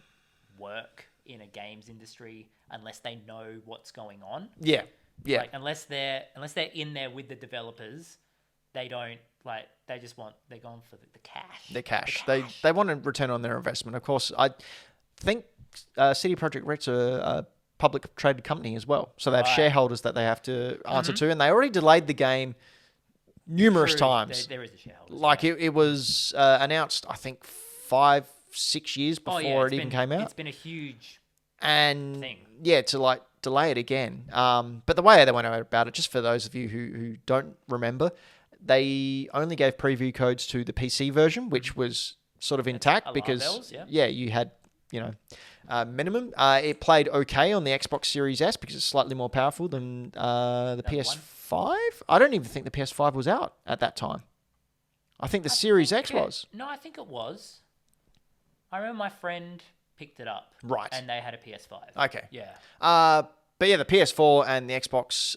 work in a games industry unless they know what's going on. Yeah, yeah. Like, unless they're in there with the developers, they don't they're going for the cash. The cash. They want a return on their investment. Of course, I think CD Projekt Red's a public traded company as well. So they have shareholders that they have to answer to, and they already delayed the game numerous True, times. There is a shareholder. Like it was announced, I think, 5-6 years before it even came out. It's been a huge And thing. yeah, to delay it again. But the way they went about it, just for those of you who don't remember, they only gave preview codes to the PC version, which was sort of intact Alarm because bells, you had minimum. It played okay on the Xbox Series S because it's slightly more powerful than the PS5. I don't even think the PS5 was out at that time. I think the Series X was. No, I think it was. I remember my friend picked it up. Right. And they had a PS5. Okay. Yeah. But yeah, the PS4 and the Xbox,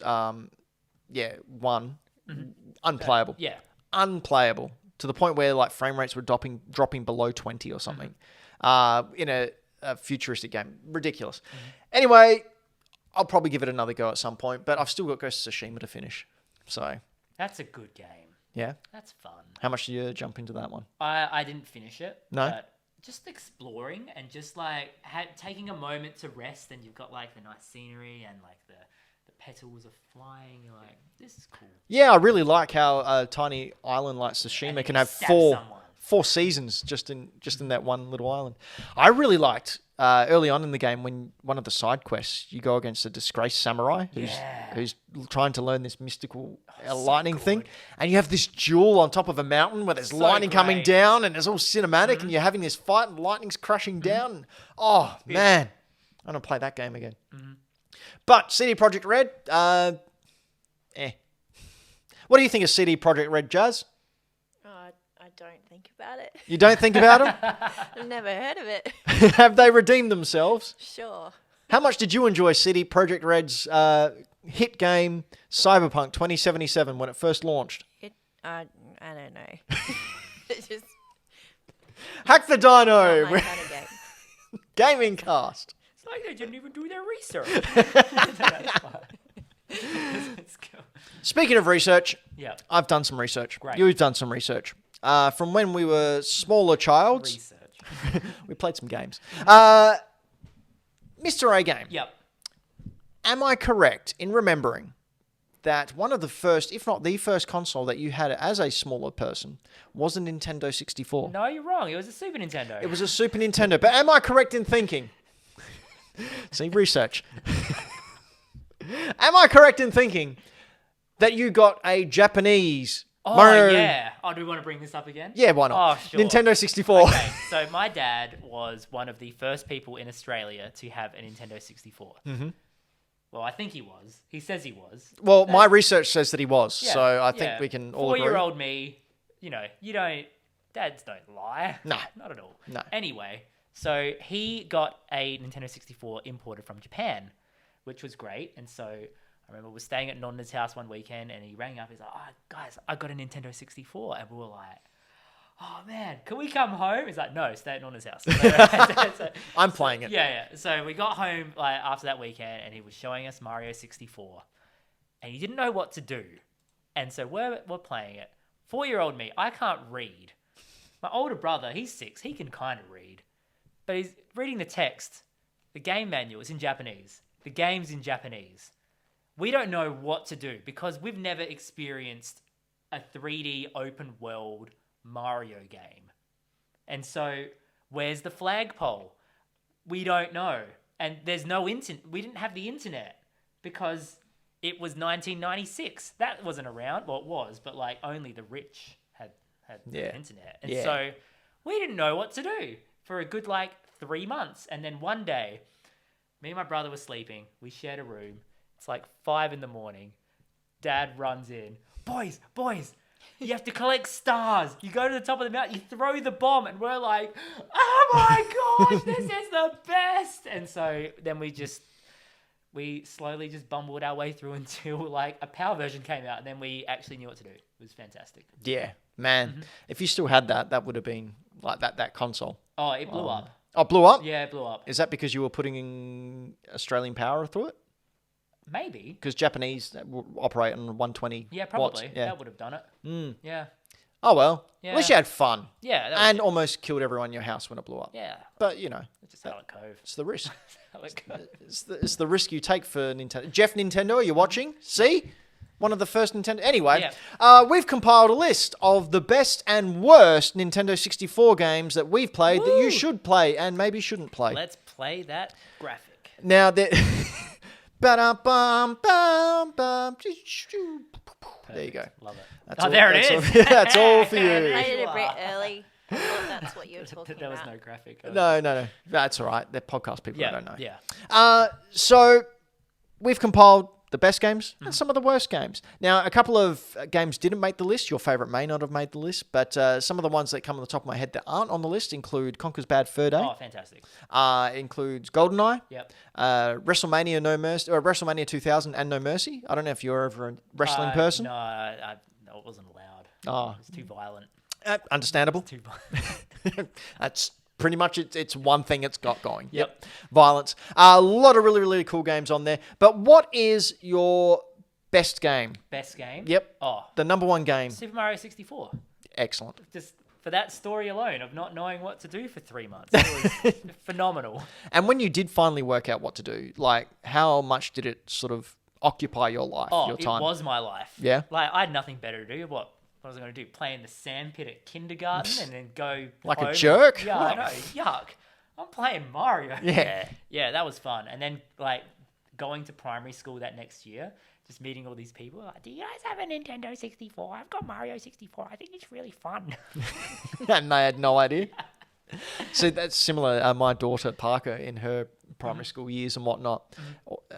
One, unplayable. Yeah. Unplayable to the point where like frame rates were dropping below 20 or something. In a futuristic game, ridiculous. Anyway, I'll probably give it another go at some point, but I've still got Ghost of Tsushima to finish. So That's a good game. yeah, That's fun. how much did you jump into that one? I didn't finish it. No? But just exploring and just like taking a moment to rest, and you've got like the nice scenery and like the petals are flying. You're like, this is cool. Yeah, I really like how a tiny island like Tsushima And can you have stab four someone. seasons just in that one little island. I really liked early on in the game when one of the side quests you go against a disgraced samurai who's trying to learn this mystical lightning thing, and you have this jewel on top of a mountain where there's lightning coming great. down and it's all cinematic, and you're having this fight and lightning's crashing down. Oh man, I'm gonna play that game again. But CD Projekt Red, What do you think of CD Projekt Red, Jazz? I don't think about it. You don't think about them? I've never heard of it. Have they redeemed themselves? Sure. How much did you enjoy CD Projekt Red's hit game Cyberpunk 2077 when it first launched? I don't know. It's just Hack the not Dino! my kind of game. Gaming cast. It's like they didn't even do their research. That's fine. Let's go. Speaking of research, Yeah. I've done some research. Great. You've done some research. From when we were smaller childs, Research. we played some games. Mr. A Game, Yep. am I correct in remembering that one of the first, if not the first console that you had as a smaller person was a Nintendo 64. No, you're wrong. It was a Super Nintendo. It was a Super Nintendo. But am I correct in thinking? See, research. Am I correct in thinking that you got a Japanese Mario? Yeah. Oh, do we want to bring this up again? Yeah, why not? Oh, sure. Nintendo 64. Okay, so my dad was one of the first people in Australia to have a Nintendo 64. Mm-hmm. Well, I think he was. He says he was. Well, my research says that he was, Yeah, so I think yeah. we can all agree. 4-year-old me, you don't, dads don't lie. No. Not at all. No. Anyway, so he got a Nintendo 64 imported from Japan, which was great. And so I remember we were staying at Nonna's house one weekend and he rang up. He's like, oh, guys, I got a Nintendo 64. And we were like, oh, man, can we come home? He's like, no, stay at Nonna's house. I'm playing it. Yeah. So we got home like after that weekend and he was showing us Mario 64. And he didn't know what to do. And so we're playing it. 4-year-old me, I can't read. My older brother, he's 6. He can kind of read. But he's reading the text. The game manual is in Japanese. The game's in Japanese. We don't know what to do because we've never experienced a 3D open world Mario game. And so, where's the flagpole? We don't know. And there's no internet. We didn't have the internet because it was 1996. That wasn't around. Well, it was, but like only the rich had the internet. And so, we didn't know what to do for a good like 3 months. And then one day, me and my brother were sleeping. We shared a room. It's like 5 a.m. Dad runs in. Boys, you have to collect stars. You go to the top of the mountain, you throw the bomb, and we're like, oh my gosh, this is the best. And so then we slowly just bumbled our way through until like a power version came out, and then we actually knew what to do. It was fantastic. Yeah, man. If you still had that would have been like that console. Oh, it blew up. Oh, it blew up? Yeah, it blew up. Is that because you were putting in Australian power through it? Maybe. Because Japanese will operate on 120 Yeah, probably. watts. Yeah. That would have done it. Yeah. Oh, well. Yeah. At least you had fun. Yeah. That was And almost killed everyone in your house when it blew up. Yeah. But, you know, It's just how it cove. it's the risk. How it cove. It's the risk you take for Nintendo. Jeff Nintendo, are you watching? See? One of the first Nintendo. Anyway, we've compiled a list of the best and worst Nintendo 64 games that we've played that you should play and maybe shouldn't play. Let's play that graphic. Now, there you go. Love it. That's There it that's is. all- that's all for I you. played it a bit early. I thought that's what you were talking There was about. no graphic. No. That's all right. They're podcast people. I don't know. Yeah. So we've compiled the best games and some of the worst games. Now, a couple of games didn't make the list. Your favorite may not have made the list, but some of the ones that come on the top of my head that aren't on the list include Conker's Bad Fur Day. Oh, fantastic. Includes GoldenEye. Yep. WrestleMania No Mercy, or WrestleMania 2000 and No Mercy. I don't know if you're ever a wrestling person. No, no, it wasn't allowed. Oh. It was too violent. Understandable. Too violent. That's pretty much it's one thing it's got going. Yep. Violence. A lot of really, really cool games on there. But what is your best game? Best game? Yep. Oh, The number one game. Super Mario 64. Excellent. Just for that story alone of not knowing what to do for 3 months. It was phenomenal. And when you did finally work out what to do, like how much did it sort of occupy your life, Oh, your it time? was my life. Yeah? Like, I had nothing better to do. What was I going to do? Play in the sandpit at kindergarten and then go Like a home? jerk? Yeah, I know. Yuck. I'm playing Mario. Yeah. Yeah, that was fun. And then, like, going to primary school that next year, just meeting all these people. Like, do you guys have a Nintendo 64? I've got Mario 64. I think it's really fun. And they had no idea. So that's similar. My daughter Parker, in her primary school years and whatnot,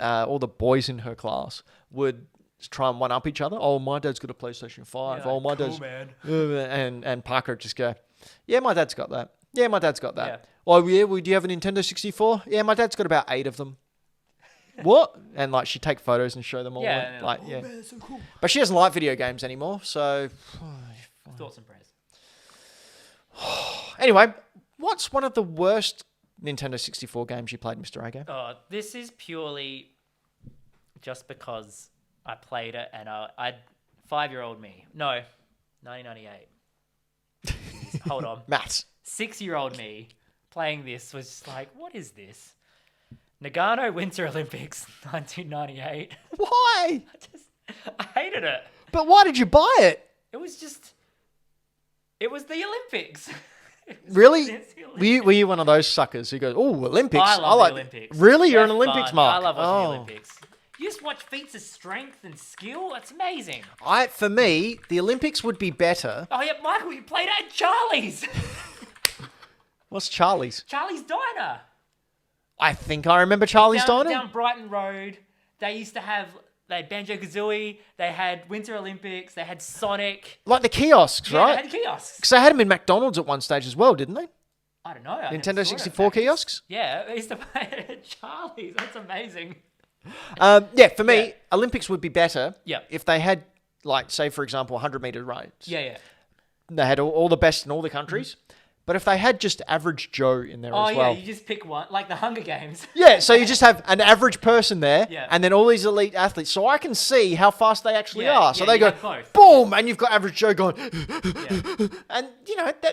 all the boys in her class would try and one up each other. Oh, my dad's got a PlayStation 5. Yeah, Oh, my cool, dad's man. and Parker would just go, yeah, my dad's got that. Yeah, my dad's got that. Yeah. Oh yeah, well, do you have a Nintendo 64? Yeah, my dad's got about 8 of them. What? And like she'd take photos and show them all. Yeah, and, like, oh, yeah. man, that's so cool. But she doesn't like video games anymore. So Thoughts and prayers. anyway, what's one of the worst Nintendo 64 games you played, Mr. A-Game? Oh, this is purely just because I played it and I 5-year-old me. No, 1998. Jeez, hold on. Maths. 6-year-old me playing this was just like, what is this? Nagano Winter Olympics, 1998. Why? I hated it. But why did you buy it? It was the Olympics. Really? It's the Olympics. Were you one of those suckers who goes, "Oh, Olympics"? I love like the Olympics. Really, you're They're an Olympics fun. mark. I love watching the Oh. Olympics. You just watch feats of strength and skill. It's amazing. For me, the Olympics would be better. Oh yeah, Michael, you played at Charlie's. What's Charlie's? Charlie's Diner. I think I remember Charlie's Diner. Down Brighton Road. They had Banjo-Kazooie. They had Winter Olympics. They had Sonic. Like the kiosks, Yeah, right? they had kiosks. Because they had them in McDonald's at one stage as well, didn't they? I don't know. I never Nintendo saw it. 64 kiosks? Yeah, I used to play at Charlie's. That's amazing. For me, Yeah. Olympics would be better Yep. if they had, like, say, for example, 100-meter race. Yeah. They had all the best in all the countries. But if they had just average Joe in there Oh as yeah, well. you just pick one, like the Hunger Games. Yeah, so you just have an average person there, Yeah. and then all these elite athletes. So I can see how fast they actually Yeah, are. So yeah, they you go, have both. boom, and you've got average Joe going. Yeah. And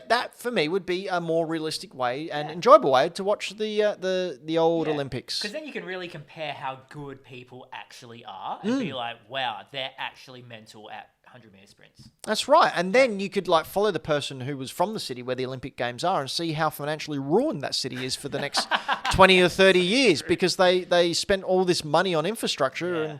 that for me would be a more realistic way and enjoyable way to watch the old Olympics. Because then you can really compare how good people actually are and be like, wow, they're actually mental at 100-meter sprints. That's right. And then you could like follow the person who was from the city where the Olympic Games are and see how financially ruined that city is for the next 20 or 30 years because they spent all this money on infrastructure and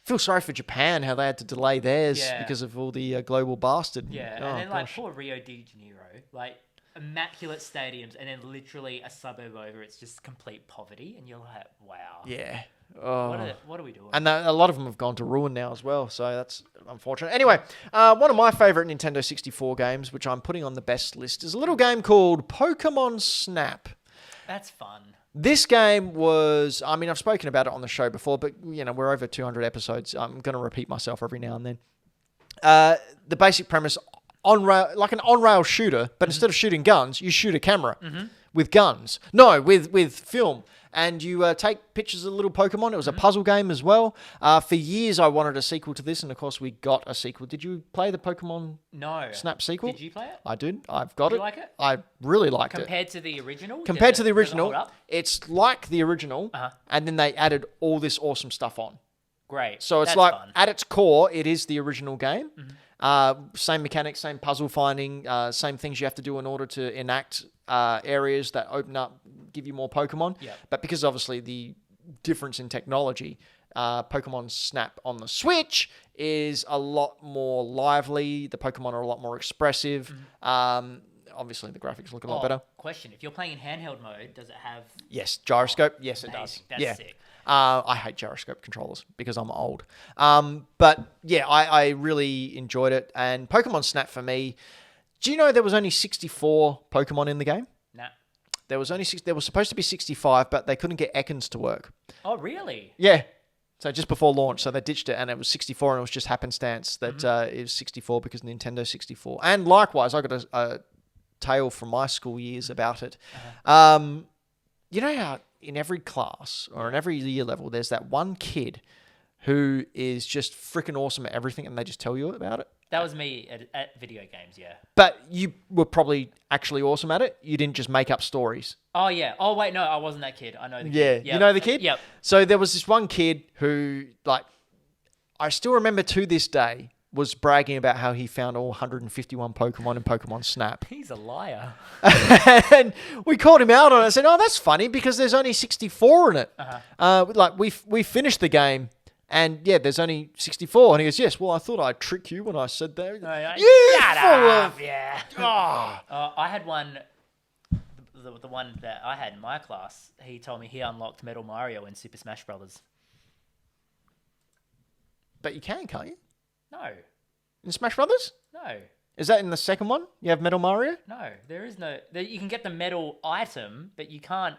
feel sorry for Japan how they had to delay theirs because of all the global bastard. Yeah, Oh, and then like gosh. poor Rio de Janeiro, like immaculate stadiums, and then literally a suburb over, it's just complete poverty, and you're like, wow. Yeah. Oh. What are we doing? And a lot of them have gone to ruin now as well, so that's unfortunate. Anyway, one of my favourite Nintendo 64 games, which I'm putting on the best list, is a little game called Pokemon Snap. That's fun. This game was, I mean, I've spoken about it on the show before, but, we're over 200 episodes. I'm going to repeat myself every now and then. The basic premise, like an on-rail shooter, but instead of shooting guns, you shoot a camera with guns. No, with film. And you take pictures of little Pokemon. It was a puzzle game as well. For years, I wanted a sequel to this, and of course, we got a sequel. Did you play the Pokemon No. Snap sequel? Did you play it? I did. I've got it. you like it? I really liked it. Compared to the original? Compared Does to the it original, hold up? it's like the original, Uh-huh. and then they added all this awesome stuff on. Great. So it's That's like, fun. at its core, it is the original game. Same mechanics, same puzzle finding, same things you have to do in order to enact areas that open up, give you more Pokemon. Yeah. But because obviously the difference in technology, Pokemon Snap on the Switch is a lot more lively. The Pokemon are a lot more expressive. Obviously, the graphics look a lot better. Question. If you're playing in handheld mode, does it have... Yes, gyroscope. Yes, it does. Amazing. That's sick. I hate gyroscope controllers because I'm old. But yeah, I really enjoyed it. And Pokemon Snap for me, do you know there was only 64 Pokemon in the game? Nah. There was supposed to be 65, but they couldn't get Ekans to work. Oh, really? Yeah. So just before launch, so they ditched it, and it was 64, and it was just happenstance that it was 64 because Nintendo 64. And likewise, I got a tale from my school years about it. You know how in every class or in every year level, there's that one kid who is just freaking awesome at everything, and they just tell you about it? That was me at video games, yeah. But you were probably actually awesome at it. You didn't just make up stories. Oh, yeah. Oh, wait, no, I wasn't that kid. I know the Yeah, kid. you know the kid? Yep. So there was this one kid who, like, I still remember to this day, was bragging about how he found all 151 Pokemon in Pokemon Snap. He's a liar. And we called him out on it and said, oh, that's funny because there's only 64 in it. Like, we finished the game. And yeah, there's only 64. And he goes, yes, well, I thought I'd trick you when I said that. Shut full up, of... yeah. Oh. I had one, the one that I had in my class, he told me he unlocked Metal Mario in Super Smash Brothers. But you can't you? No, In Smash Brothers? no, Is that in the second one? You have Metal Mario? no. There is no... You can get the metal item, but you can't...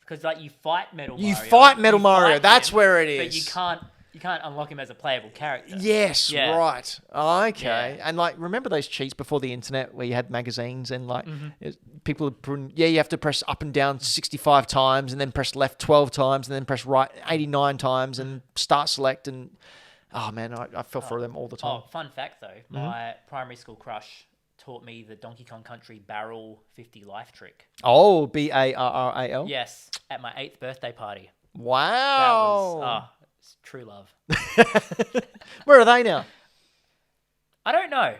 Because like you fight Metal Mario. You fight Metal you Mario. fight That's him, where it But is. you can't unlock him as a playable character. Yes, Yeah. right. Okay. Yeah. And like, remember those cheats before the internet where you had magazines and like people would put, you have to press up and down 65 times and then press left 12 times and then press right 89 times and start select and oh man, I fell for them all the time. Oh, fun fact though, my primary school crush taught me the Donkey Kong Country barrel 50 life trick. Oh, Barral? Yes, at my 8th birthday party. Wow. That was It's true love. Where are they now? I don't know.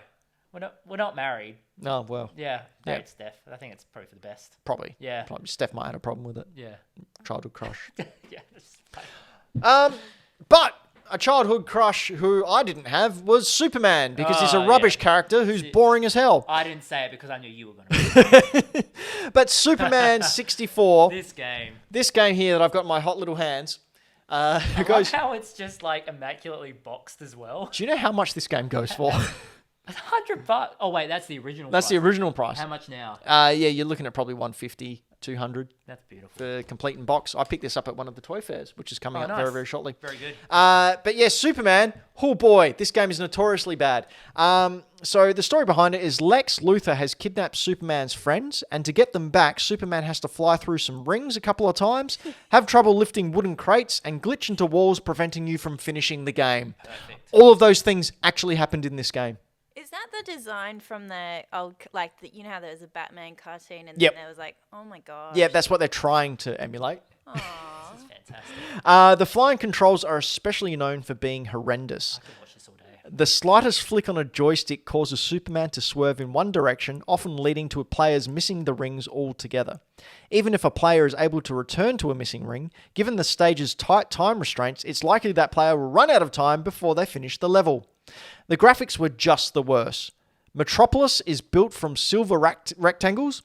We're not married. Oh, well, Yeah, married Steph. I think it's probably for the best. probably. Yeah. Probably. Steph might have a problem with it. Yeah. Childhood crush. Yeah. That's fine. But a childhood crush who I didn't have was Superman because he's a Oh, rubbish yeah. character who's boring as hell. I didn't say it because I knew you were going to. But Superman 64, This game. this game here that I've got in my hot little hands, I goes. love how it's just like immaculately boxed as well. Do you know how much this game goes for? $100. Oh wait, that's the original. That's the price. original price. How much now? Yeah, you're looking at probably 150, 200 That's beautiful. for complete in box. I picked this up at one of the toy fairs, which is coming up very, nice. very shortly. Very good. But yeah, Superman. Oh boy, this game is notoriously bad. So the story behind it is Lex Luthor has kidnapped Superman's friends, and to get them back, Superman has to fly through some rings a couple of times, have trouble lifting wooden crates, and glitch into walls, preventing you from finishing the game. Perfect. All of those things actually happened in this game. Is that the design from the old, you know how there was a Batman cartoon and Yep. then there was like, oh my god. Yeah, that's what they're trying to emulate. Aw. This is fantastic. The flying controls are especially known for being horrendous. I could watch this all day. The slightest flick on a joystick causes Superman to swerve in one direction, often leading to players missing the rings altogether. Even if a player is able to return to a missing ring, given the stage's tight time restraints, it's likely that player will run out of time before they finish the level. The graphics were just the worst. Metropolis is built from silver rectangles,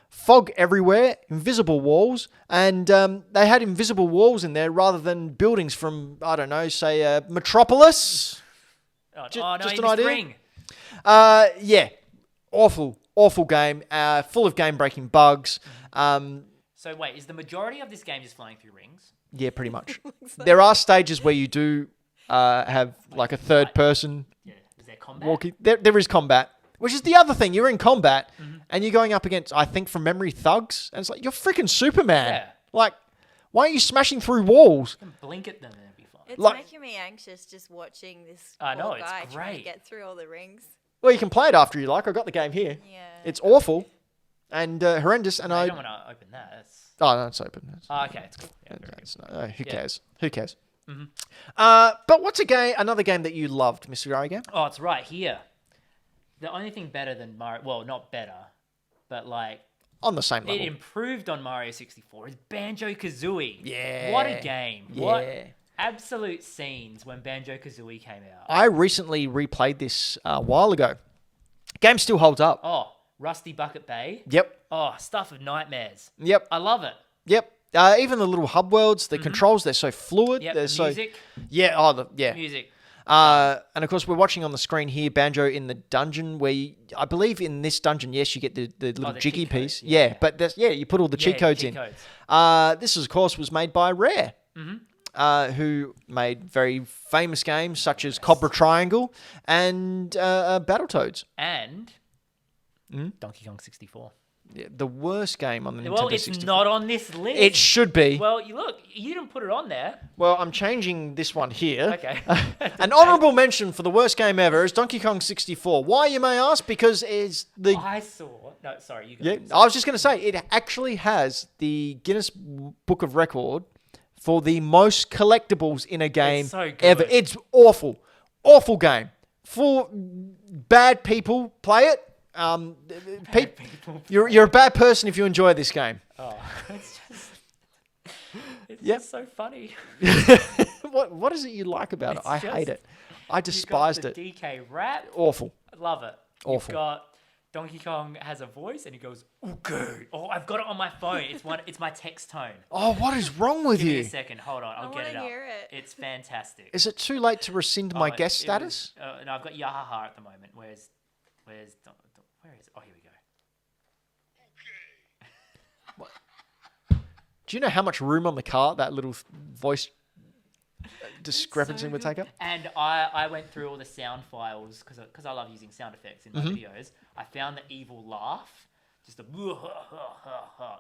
fog everywhere, invisible walls, and they had invisible walls in there rather than buildings from, I don't know, say Metropolis. Oh, Ju- no, just you an missed idea? Ring. Yeah, awful game, full of game-breaking bugs. So wait, is the majority of this game just flying through rings? Yeah, pretty much. There are stages where you do have like a third person Yeah. Is there combat? walking. There is combat, which is the other thing. You're in combat and you're going up against, I think from memory, thugs. And it's like, you're freaking Superman. Yeah. Like, why are you smashing through walls? You can blink at them and it'll be fine. It's Like- making me anxious just watching this I know, poor it's guy trying great. to get through all the rings. Well, you can play it after you like. I got the game here. Yeah. It's awful and horrendous. And I I don't want to open that. That's... oh no, it's open. It's- Oh, okay, it's cool. Yeah, very good. it's not- who Yeah. cares? Who cares? But what's another game that you loved, Mr. Garrigan? Oh, it's right here. The only thing better than Mario, well, not better, but like On the same it level. improved on Mario 64 is Banjo-Kazooie. Yeah. What a game. Yeah. What absolute scenes when Banjo-Kazooie came out. I recently replayed this a while ago. Game still holds up. Oh, Rusty Bucket Bay. Yep. Oh, stuff of nightmares. Yep. I love it. Yep. Even the little hub worlds, the controls, they're so fluid. Yep, They're the so music. yeah. Oh, yeah. Music. And of course, we're watching on the screen here Banjo in the dungeon where I believe in this dungeon, yes, you get the little the jiggy cheat codes, piece. yeah. But you put all the cheat Yeah, codes cheat in. codes. This, of course, was made by Rare, who made very famous games such as Cobra Triangle and Battletoads. And Donkey Kong 64. Yeah, the worst game on the Nintendo Well, it's 64. not on this list. It should be. Well, you didn't put it on there. Well, I'm changing this one here. Okay. An honourable mention for the worst game ever is Donkey Kong 64. Why, you may ask? Because it's the... I saw. No, sorry, you go. Yeah, I was just going to say, it actually has the Guinness Book of Record for the most collectibles in a game so good. ever. It's awful. Awful game. For bad people, play it. People. You're a bad person if you enjoy this game. Oh, it's just. It's Yep. just so funny. What is it you like about it? It's I just- hate it. I despised You've got it. the DK rap. Awful. I love it. Awful. You've got Donkey Kong has a voice and he goes, "Okay." Oh, I've got it on my phone. It's my text tone. Oh, what is wrong with Give me a you? second. Hold on. I'll I get it wanna up. hear it. It's fantastic. Is it too late to rescind my Oh, guest it status? was- no, I've got Yahaha at the moment. Where is it? Oh, here we go. Do you know how much room on the car that little voice discrepancy So would good. take up? And I went through all the sound files because I love using sound effects in my videos. I found the evil laugh, just a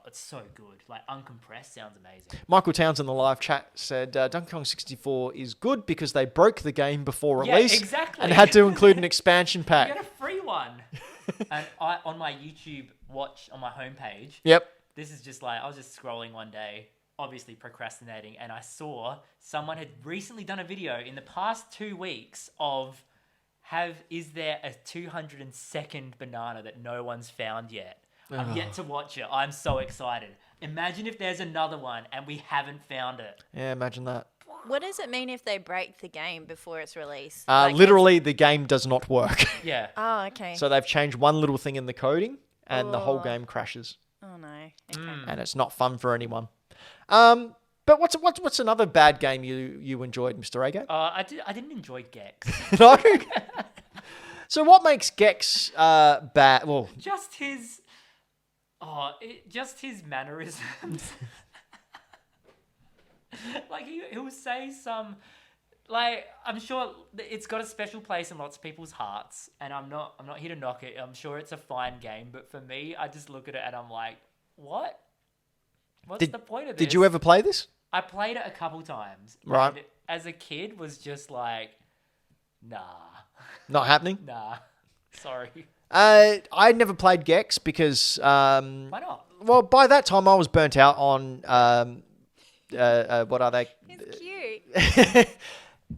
it's so good. Like uncompressed sounds amazing. Michael Towns in the live chat said Donkey Kong 64 is good because they broke the game before Yeah, release exactly. and had to include an expansion You pack. get a free one. And on my YouTube watch on my homepage, Yep. this is just like I was just scrolling one day obviously procrastinating, and I saw someone had recently done a video in the past 2 weeks of is there a 202nd banana that no one's found yet? I'm yet to watch it. I'm so excited. Imagine if there's another one and we haven't found it. Yeah, imagine that. What does it mean if they break the game before it's released? Literally, the game does not work. Yeah. Oh, okay. So they've changed one little thing in the coding, and the whole game crashes, Oh no. Okay. and it's not fun for anyone. But what's another bad game you enjoyed, Mr. Ago? I didn't enjoy Gex. No. So what makes Gex bad? Well, Just his mannerisms. Like he'll say some, like, I'm sure it's got a special place in lots of people's hearts, and I'm not here to knock it. I'm sure it's a fine game, but for me, I just look at it and I'm like, what? What's the point of this? Did you ever play this? I played it a couple times. Right. And as a kid, was just like, nah, Not happening. nah. Sorry. I never played Gex because Why not? well, by that time I was burnt out on what are they? It's cute.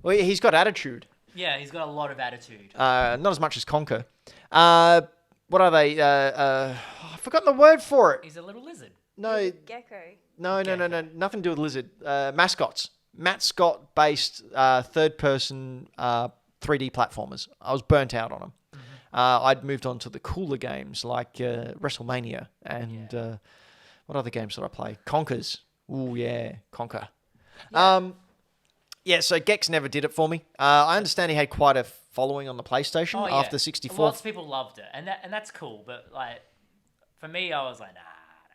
Well, he's got attitude. Yeah, he's got a lot of attitude. Not as much as Conker. What are they? I've forgotten the word for it. He's a little lizard. No, Gecko. no. Nothing to do with lizard. Mascots. Mascot-based third-person 3D platformers. I was burnt out on them. I'd moved on to the cooler games like WrestleMania and what other games did I play? Conkers. Ooh, yeah, Conker. Yeah, so Gex never did it for me. I understand he had quite a following on the PlayStation after 64. Lots of people loved it, and that's cool. But like, for me, I was like, nah.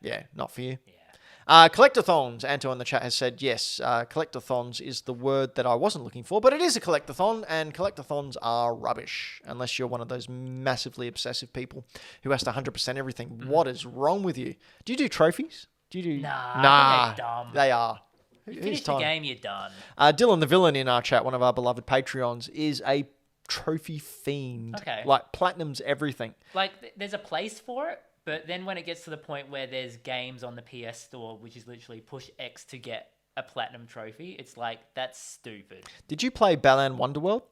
Yeah, not for you. Yeah. Collectathons. Anto in the chat has said, yes, collectathons is the word that I wasn't looking for, but it is a collectathon, and collectathons are rubbish, unless you're one of those massively obsessive people who has to 100% everything. Mm-hmm. What is wrong with you? Do you do trophies? Do you do... Nah, I think they're dumb. They are. You finish the game, you're done. Dylan the Villain in our chat, one of our beloved Patreons, is a trophy fiend. Okay. Like, platinum's everything. Like, there's a place for it, but then when it gets to the point where there's games on the PS Store, which is literally push X to get a platinum trophy, it's like, that's stupid. Did you play Balan Wonderworld?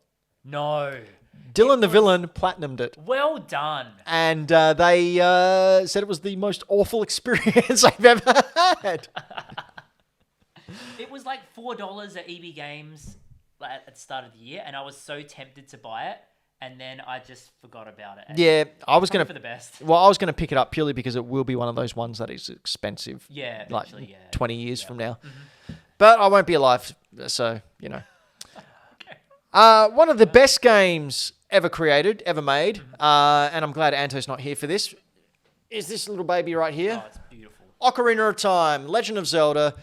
No. Dylan the Villain platinumed it. Well done. And they said it was the most awful experience I've ever had. It was like $4 at EB Games at the start of the year, and I was so tempted to buy it, and then I just forgot about it. And Yeah, I was going for the best. Well, I was going to pick it up purely because it will be one of those ones that is expensive. Yeah, like eventually, yeah. 20 years from now. Mm-hmm. But I won't be alive, so, you know. Okay. One of the best games ever created, ever made, and I'm glad Anto's not here for this, is this little baby right here. Oh, it's beautiful. Ocarina of Time, Legend of Zelda.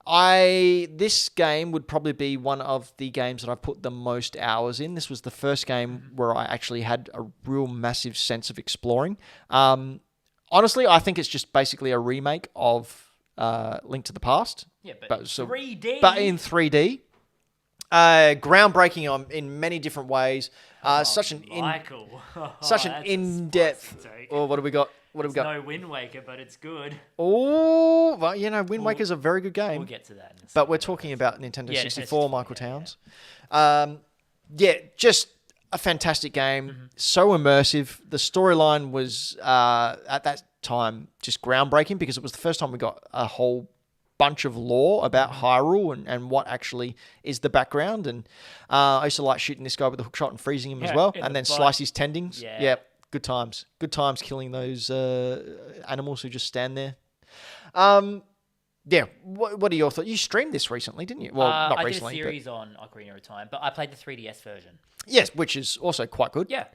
This game would probably be one of the games that I've put the most hours in. This was the first game where I actually had a real massive sense of exploring. Honestly, I think it's just basically a remake of Link to the Past. Yeah, but 3D. But in 3D. Groundbreaking in many different ways. Such an in-depth. Oh, what do we got? What have we got? No Wind Waker, but it's good. Oh, well, you know, Wind Waker's a very good game. We'll get to that. But we're talking about Nintendo 64, Michael yeah, Towns. Yeah, just a fantastic game. Mm-hmm. So immersive. The storyline was, at that time, just groundbreaking because it was the first time we got a whole bunch of lore about Hyrule and what actually is the background. And I used to like shooting this guy with a hookshot and freezing him as well, and then slice his tendons. Yeah. Yep. Good times. Good times killing those animals who just stand there. Yeah, what are your thoughts? You streamed this recently, didn't you? Well, not recently. I did a series on Ocarina of Time, but I played the 3DS version. Yes, which is also quite good. Yeah.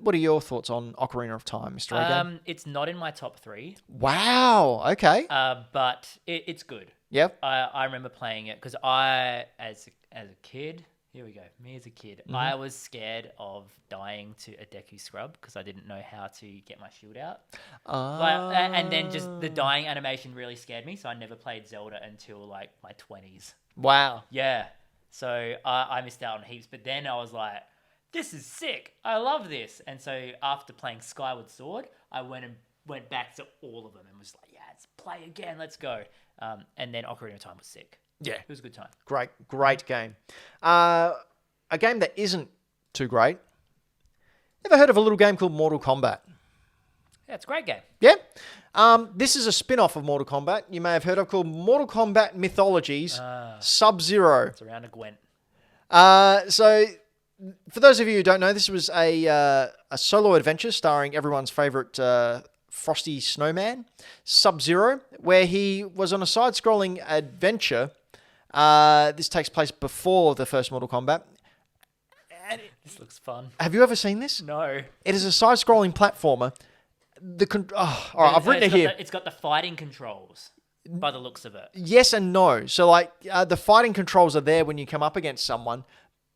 What are your thoughts on Ocarina of Time, Mr. Ago? It's not in my top 3. Wow, okay. But it's good. Yep. I remember playing it because I, as a kid... Here we go. Me as a kid, I was scared of dying to a Deku Scrub because I didn't know how to get my shield out. And then just the dying animation really scared me, so I never played Zelda until like my 20s. Wow. Yeah. So I missed out on heaps, but then I was like, this is sick. I love this. And so after playing Skyward Sword, I went back to all of them and was like, yes, play again. Let's go. And then Ocarina of Time was sick. Yeah. It was a good time. Great game. A game that isn't too great. Ever heard of a little game called Mortal Kombat? Yeah, it's a great game. Yeah. This is a spin-off of Mortal Kombat you may have heard of called Mortal Kombat Mythologies Sub-Zero. It's around a Gwent. So, for those of you who don't know, this was a solo adventure starring everyone's favourite Frosty Snowman, Sub-Zero, where he was on a side-scrolling adventure. This takes place before the first Mortal Kombat. This looks fun. Have you ever seen this? No. It is a side-scrolling platformer. All right, I've written it here. It's got the fighting controls by the looks of it. Yes and no. So, like, the fighting controls are there when you come up against someone,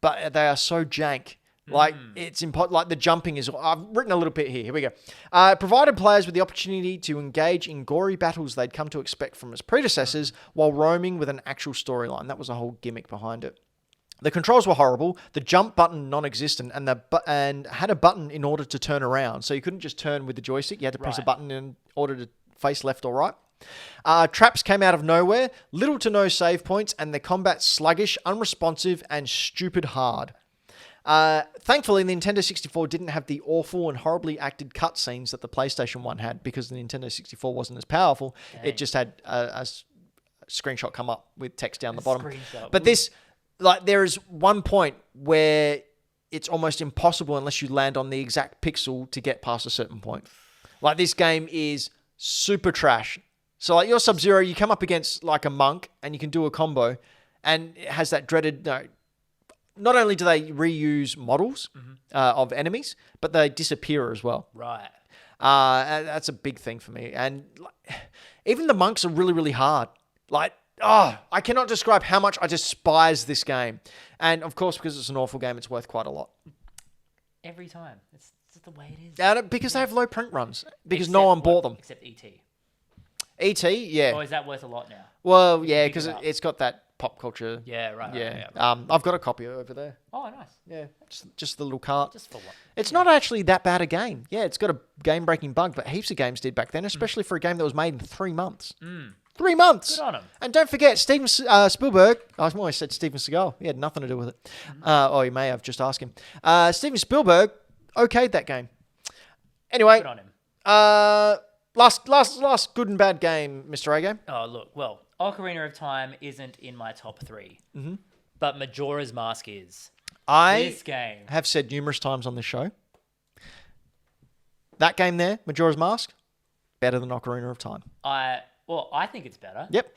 but they are so jank. Like, it's important. Like, the jumping is... I've written a little bit here. Here we go. Provided players with the opportunity to engage in gory battles they'd come to expect from its predecessors while roaming with an actual storyline. That was the whole gimmick behind it. The controls were horrible. The jump button non-existent, and had a button in order to turn around. So you couldn't just turn with the joystick. You had to press a button in order to face left or right. Traps came out of nowhere. Little to no save points, and the combat sluggish, unresponsive, and stupid hard. Thankfully, the Nintendo 64 didn't have the awful and horribly acted cutscenes that the PlayStation 1 had because the Nintendo 64 wasn't as powerful. Dang. It just had a screenshot come up with text down the bottom. But this... Like, there is one point where it's almost impossible unless you land on the exact pixel to get past a certain point. Like, this game is super trash. So, like, your Sub-Zero, you come up against, like, a monk, and you can do a combo, and it has that dreaded... No, not only do they reuse models of enemies, but they disappear as well. Right. That's a big thing for me. And like, even the monks are really, really hard. Like... I cannot describe how much I despise this game. And, of course, because it's an awful game, it's worth quite a lot. Every time. It's just the way it is. Because they have low print runs. Because no one bought them. Except E.T. E.T., yeah. Or is that worth a lot now? Well, yeah, because it's got that pop culture. Yeah, right. Yeah. Right. I've got a copy over there. Oh, nice. Yeah, just the little cart. Just for what? It's not actually that bad a game. Yeah, it's got a game-breaking bug, but heaps of games did back then, especially for a game that was made in 3 months. 3 months. Good on him. And don't forget, Steven Spielberg. I always said Steven Seagal. He had nothing to do with it. Or he may have. Just ask him. Steven Spielberg okayed that game. Anyway. Good on him. Last good and bad game, Mr. A-Game. Oh, look. Well, Ocarina of Time isn't in my top 3. But Majora's Mask is. This game. Have said numerous times on this show. That game there, Majora's Mask, better than Ocarina of Time. I think it's better. Yep.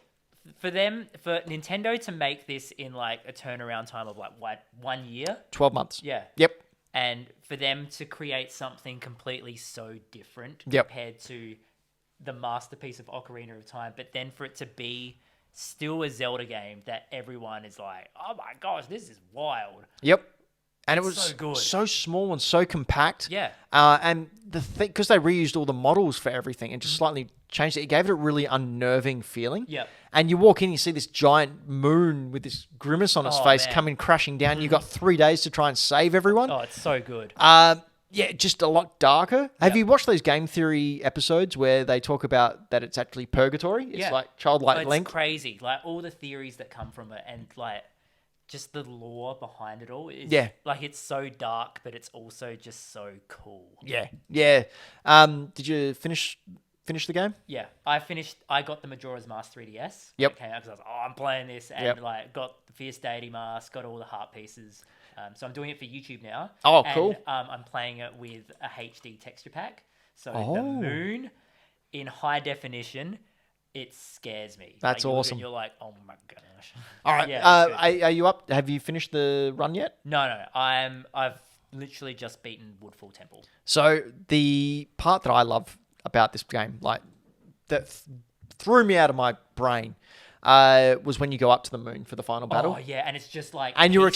For Nintendo to make this in like a turnaround time of like what, 1 year? 12 months. Yeah. Yep. And for them to create something completely so different Yep. compared to the masterpiece of Ocarina of Time, but then for it to be still a Zelda game that everyone is like, oh my gosh, this is wild. Yep. And it was so good. So small and so compact. Yeah. And the thing, because they reused all the models for everything and just slightly changed it, it gave it a really unnerving feeling. Yep. And you walk in, you see this giant moon with this grimace on its face coming crashing down. You've got 3 days to try and save everyone. Oh, it's so good. Yeah, just a lot darker. Have you watched those game theory episodes where they talk about that it's actually purgatory? It's like childlike length. It's crazy. Like all the theories that come from it and like just the lore behind it all. Like it's so dark, but it's also just so cool. Yeah. Did you finish the game? Yeah, I got the Majora's Mask 3DS. Yep. Okay, because I was like, I'm playing this, and like got the Fierce Deity Mask, got all the heart pieces. So I'm doing it for YouTube now. Oh, cool. I'm playing it with a HD texture pack. So the moon in high definition, it scares me. That's awesome. You're like, oh my gosh. All right. Yeah, are you up? Have you finished the run yet? No. I've literally just beaten Woodfall Temple. So the part that I love about this game, like that threw me out of my brain, was when you go up to the moon for the final battle. Oh yeah, and it's just like, and you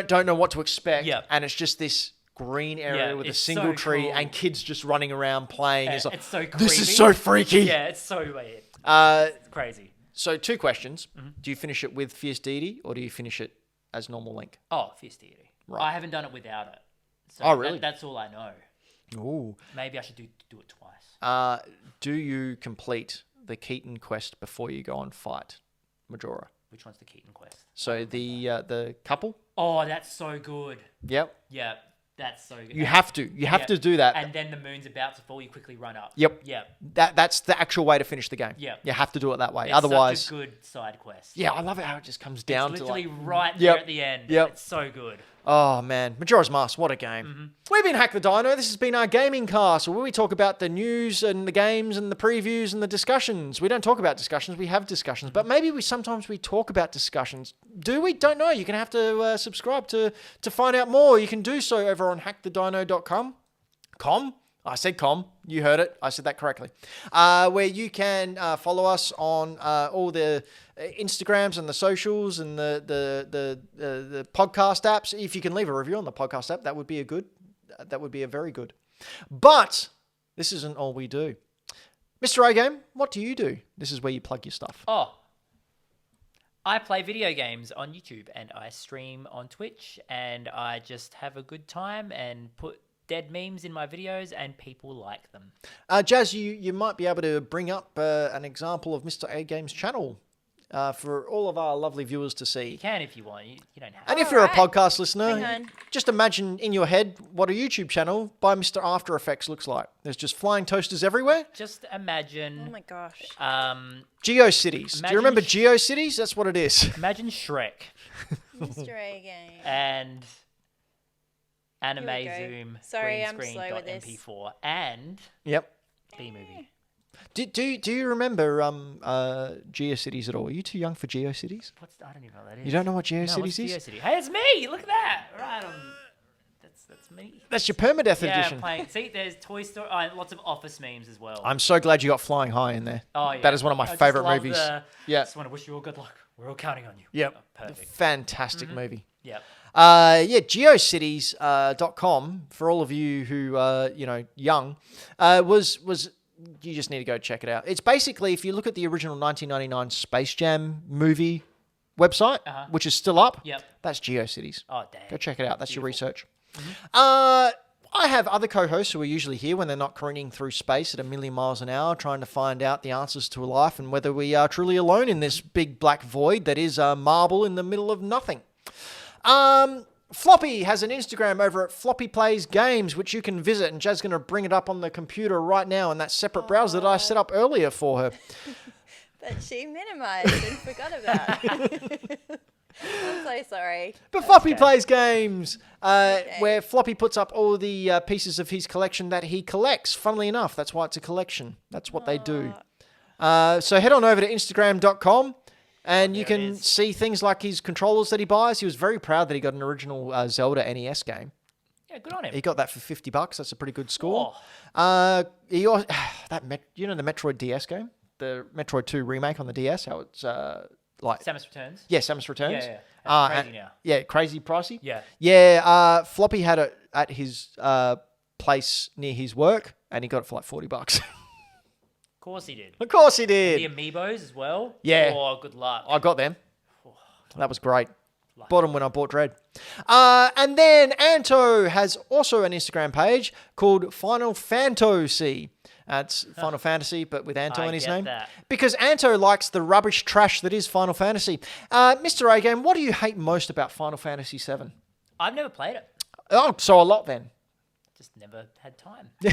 don't know what to expect. Yeah, and it's just this green area with a single tree cool. and kids just running around playing. It's so creepy. This is so freaky. Yeah, it's so weird. It's crazy. So 2 questions: do you finish it with Fierce Deity or do you finish it as normal Link? Oh, Fierce Deity. Right. I haven't done it without it. So oh really? That's all I know. Ooh. Maybe I should do it twice. Do you complete the Keaton quest before you go and fight Majora. Which one's the Keaton quest? So the couple. Oh, that's so good. Yep. Yeah, that's so good. You have to do that. And then the moon's about to fall, you quickly run up. Yep. Yeah. That's the actual way to finish the game. Yeah. You have to do it that way. It's Otherwise, such a good side quest. yeah, I love it how it just comes down It's to literally like, right Yep. there at the end. Yep. It's so good. oh man, Majora's Mask, what a game. We've been Hack the Dino. This has been our gaming cast where we talk about the news and the games and the previews and the discussions. We don't talk about discussions, we have discussions, but maybe sometimes we talk about discussions. Do we? Don't know. You're going to have to subscribe to find out more. You can do so over on hackthedino.com. I said com. You heard it. I said that correctly. Where you can follow us on all the Instagrams and the socials and the podcast apps. If you can leave a review on the podcast app, that would be a very good. But this isn't all we do. Mr. A-Game, what do you do? This is where you plug your stuff. Oh, I play video games on YouTube and I stream on Twitch and I just have a good time and put dead memes in my videos and people like them. Jazz, you might be able to bring up an example of Mr. A-Game's channel for all of our lovely viewers to see. You can if you want. You don't have to. And if you're a Alright. podcast Hang listener, on. just imagine in your head what a YouTube channel by Mr. After Effects looks like. There's just flying toasters everywhere. Just imagine... Oh my gosh. GeoCities. Do Imagine you remember GeoCities? That's what it is. Imagine Shrek Mr. A game. and Here we anime go. zoom Sorry, green I'm screen slow with dot this. mp4 and Yep. B-movie. Do you remember GeoCities at all? Are you too young for GeoCities? I don't even know what that is. You don't know what No, GeoCities what's is? GeoCity? Hey, it's me! Look at that! Right, that's me. That's your permadeath Yeah, edition. playing. See, there's Toy Story. Lots of Office memes as well. I'm so glad you got Flying High in there. Oh yeah, That is one of my I just favorite love movies. the- Yeah. Just want to wish you all good luck. We're all counting on you. Yep. Oh, perfect. Fantastic movie. Yep. GeoCities.com for all of you who young was you just need to go check it out. It's basically, if you look at the original 1999 Space Jam movie website, which is still up, Yep. that's GeoCities. Oh damn. Go check it out. That's your Beautiful. research. I have other co-hosts who are usually here when they're not careening through space at a million miles an hour, trying to find out the answers to life and whether we are truly alone in this big black void that is a marble in the middle of nothing. Floppy has an Instagram over at Floppy Plays Games, which you can visit, and Jaz's going to bring it up on the computer right now in that separate browser that I set up earlier for her. That she minimized and forgot about. I'm so sorry. But Floppy okay. Plays Games, where Floppy puts up all the pieces of his collection that he collects. Funnily enough, that's why it's a collection. That's what they do. So head on over to Instagram.com. And you there it can is. see things like his controllers that he buys. He was very proud that he got an original Zelda NES game. Yeah, good on him. He got that for $50. That's a pretty good score. Oh. He also, the Metroid DS game, the Metroid 2 remake on the DS. How it's like Samus Returns. yeah, Samus Returns. Yeah. That's crazy and- now. Yeah, crazy pricey. Yeah. Yeah. Floppy had it at his place near his work, and he got it for like $40. Of course he did. Of course he did. The amiibos as well. Yeah. Oh, good luck. I got them. That was great. Bought them when I bought Dread. And then Anto has also an Instagram page called Final Fantasy. It's Final Fantasy, but with Anto I in his get name. that. Because Anto likes the rubbish trash that is Final Fantasy. Mr. A-Game, what do you hate most about Final Fantasy VII? I've never played it. Oh, so a lot then. Just never had time. I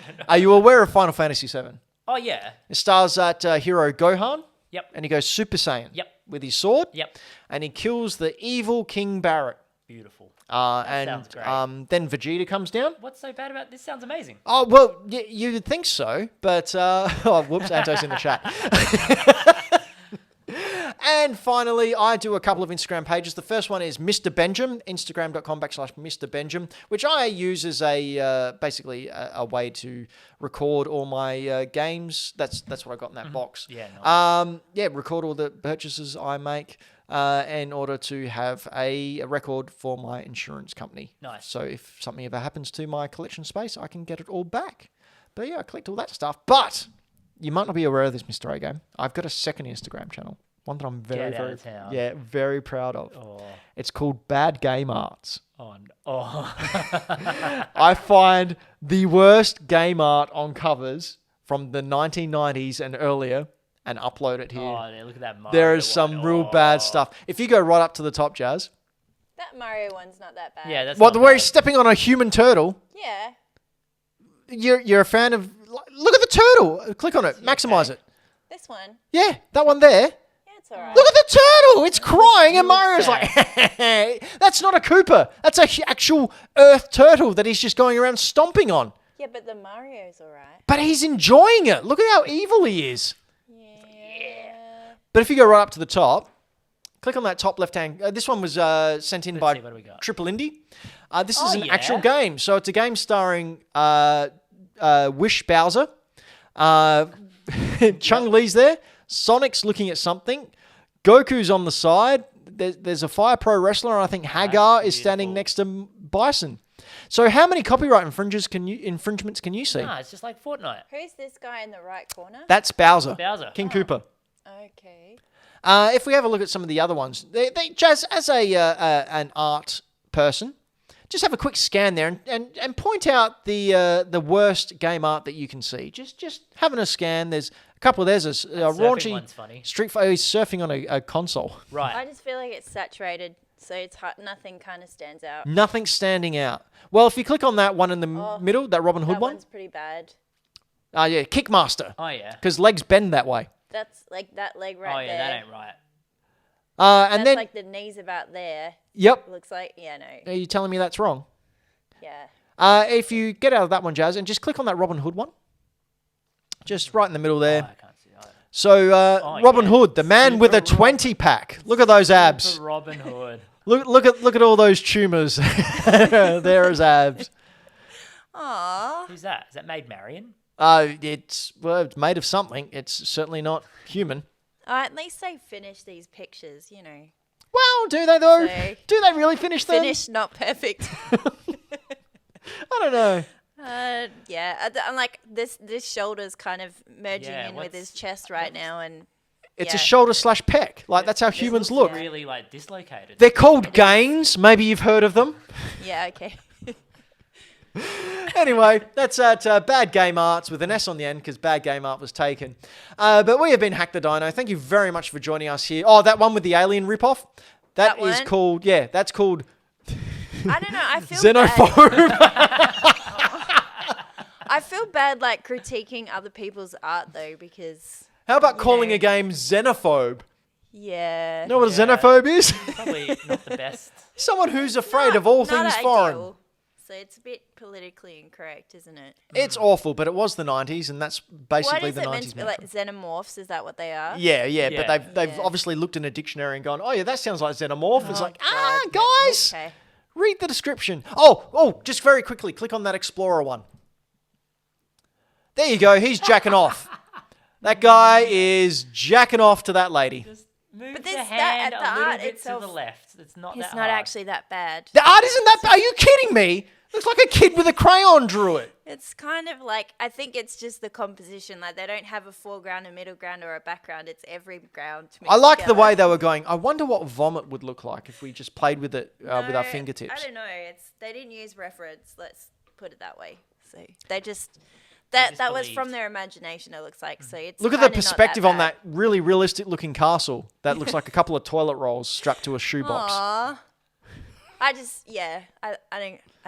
don't know. Are you aware of Final Fantasy VII? Oh yeah. It stars that hero Gohan. Yep. And he goes Super Saiyan. Yep. With his sword. Yep. And he kills the evil King Barrett. Beautiful. And sounds great. then Vegeta comes down. What's so bad about this? Sounds amazing. Oh, well, you'd think so, but... oh, whoops, Anto's in the chat. And finally, I do a couple of Instagram pages. The first one is Mr. Benjamin, Instagram.com/Mr. Benjamin, which I use as basically a way to record all my games. That's what I got in that box. Yeah, nice. Record all the purchases I make in order to have a record for my insurance company. Nice. So if something ever happens to my collection space, I can get it all back. But yeah, I collect all that stuff. But you might not be aware of this, Mr. A-Game. I've got a second Instagram channel. One that I'm very proud of. Oh. It's called Bad Game Arts. Oh. Oh. I find the worst game art on covers from the 1990s and earlier and upload it here. Oh, yeah, look at that Mario There is some one. real Oh. bad stuff. If you go right up to the top, Jazz. That Mario one's not that bad. Yeah, that's What, not where bad. he's stepping on a human turtle. Yeah. You're a fan of... Look at the turtle. Click on it. Maximize it. This one. Yeah, that one there. Yeah, it's alright. Look at the turtle. It's crying and looks Mario's like... That's not a Koopa. That's a actual Earth turtle that he's just going around stomping on. Yeah, but the Mario's alright. But he's enjoying it. Look at how evil he is. Yeah. But if you go right up to the top, click on that top left-hand... this one was sent in by see, what do we got? Triple Indie. This is Oh, an yeah. actual game. So it's a game starring Wish Bowser. Chung Lee's there. Sonic's looking at something. Goku's on the side. There's a Fire Pro wrestler, and I think Hagar is standing beautiful. next to Bison. So how many copyright infringements can you see? Nah, it's just like Fortnite. Who's this guy in the right corner? That's Bowser. Bowser. King Koopa. Okay. If we have a look at some of the other ones, they Jazz, as an art person, just have a quick scan there and point out the worst game art that you can see. Just having a scan. There's a couple. There's a surfing raunchy one's funny. Street Fighter. He's surfing on a console. I Right. just feel like it's saturated, so it's hot. Nothing kind of stands out. Nothing standing out. Well, if you click on that one in the middle, that Robin Hood That one, one's pretty bad. yeah, Kickmaster, Oh, yeah. because legs bend that way. That's like that leg right Oh, yeah, there. that ain't right. And That's then, like the knees about there. yep, Looks like, yeah, no. are you telling me that's wrong? Yeah. If you get out of that one, Jazz, and just click on that Robin Hood one, just right in the middle there. Oh, I can't see that. So, Robin yeah. Hood, the man with a Super 20-pack. Look at those abs. For Robin Hood. Look at all those tumors. There as abs. Aww. Who's that? Is that Maid Marian? It's made of something. It's certainly not human. At least they finish these pictures, you know. Well, do they though? So- Do they really finish them? Finish, not perfect. I don't know. Yeah. I'm like, this shoulder's kind of merging Yeah, in with what's- his chest right now, and It's a yeah. shoulder / pec. Like that's how humans look. Really, like, dislocated. They're called gains. Maybe you've heard of them. Yeah, okay. Anyway, that's Bad Game Arts with an S on the end because Bad Game Art was taken. But we have been Hack the Dino. Thank you very much for joining us here. Oh, that one with the alien ripoff? That is one? called, that's called I don't know. I feel Xenophobe. I feel bad like critiquing other people's art though, because How about calling know. a game Xenophobe? yeah. You know what a Yeah. xenophobe is? Probably not the best. Someone who's afraid of all Not things ideal. foreign. So it's a bit politically incorrect, isn't it? It's awful, but it was the 90s, and that's What basically is the it 90s. meant to be like? Xenomorphs? Is that what they are? Yeah, but Yeah. they've Yeah. obviously looked in a dictionary and gone, oh yeah, that sounds like xenomorph. It's Oh, like, God. guys, Okay. read the description. Oh, just very quickly, click on that Explorer one. There you go. He's jacking off. That guy is jacking off to that lady. Just move But the this- hand the a little art bit itself- to the left. It's not It's that not hard. actually that bad. The art isn't that. Are you kidding me? Looks like a kid with a crayon drew it. It's kind of like, I think it's just the composition. Like they don't have a foreground, a middle ground, or a background. It's every ground. I like the together. way they were going. I wonder what vomit would look like if we just played with it with our No, fingertips. I don't know. They didn't use reference. Let's put it that way. So they just that was believed. from their imagination. It looks like so. It's Look at the kinda not perspective on bad. that really realistic looking castle. That looks like a couple of toilet rolls strapped to a shoebox. Aw. I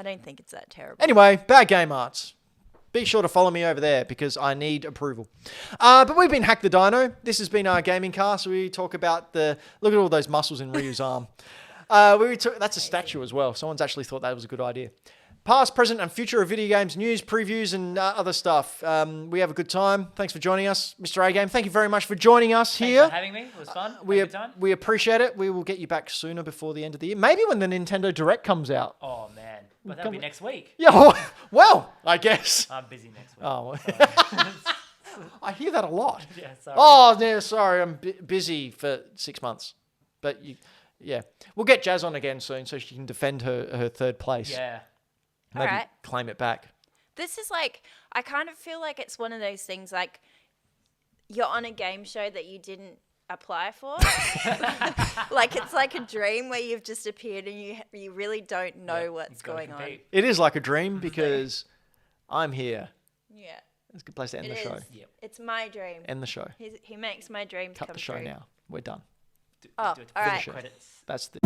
don't think it's that terrible. Anyway, Bad Game Arts. Be sure to follow me over there because I need approval. But we've been Hack the Dino. This has been our gaming cast. We talk about look at all those muscles in Ryu's arm. That's a statue as well. Someone's actually thought that was a good idea. Past, present, and future of video games, news, previews, and other stuff. We have a good time. Thanks for joining us, Mr. A Game. Thank you very much for joining us Thanks here. for having me. It was fun. We Had a good time. we appreciate it. We will get you back sooner before the end of the year. Maybe when the Nintendo Direct comes out. Oh man, but that'll be next week. Yeah, well, I guess. I'm busy next week. Oh, I hear that a lot. Yeah, sorry. Oh, yeah, sorry, I'm busy for 6 months. But we'll get Jazz on again soon so she can defend her third place. Yeah. Maybe Alright. claim it back. This is like, I kind of feel like it's one of those things like you're on a game show that you didn't apply for. Like it's like a dream where you've just appeared and you really don't know Yeah, what's you've gotta going on. compete. It is like a dream because I'm here. Yeah. It's a good place to end It the show. is. Yep. It's my dream. End the show. He makes my dreams Cut come the show true. now. We're done. Oh, Do it. all right. Credits. That's the.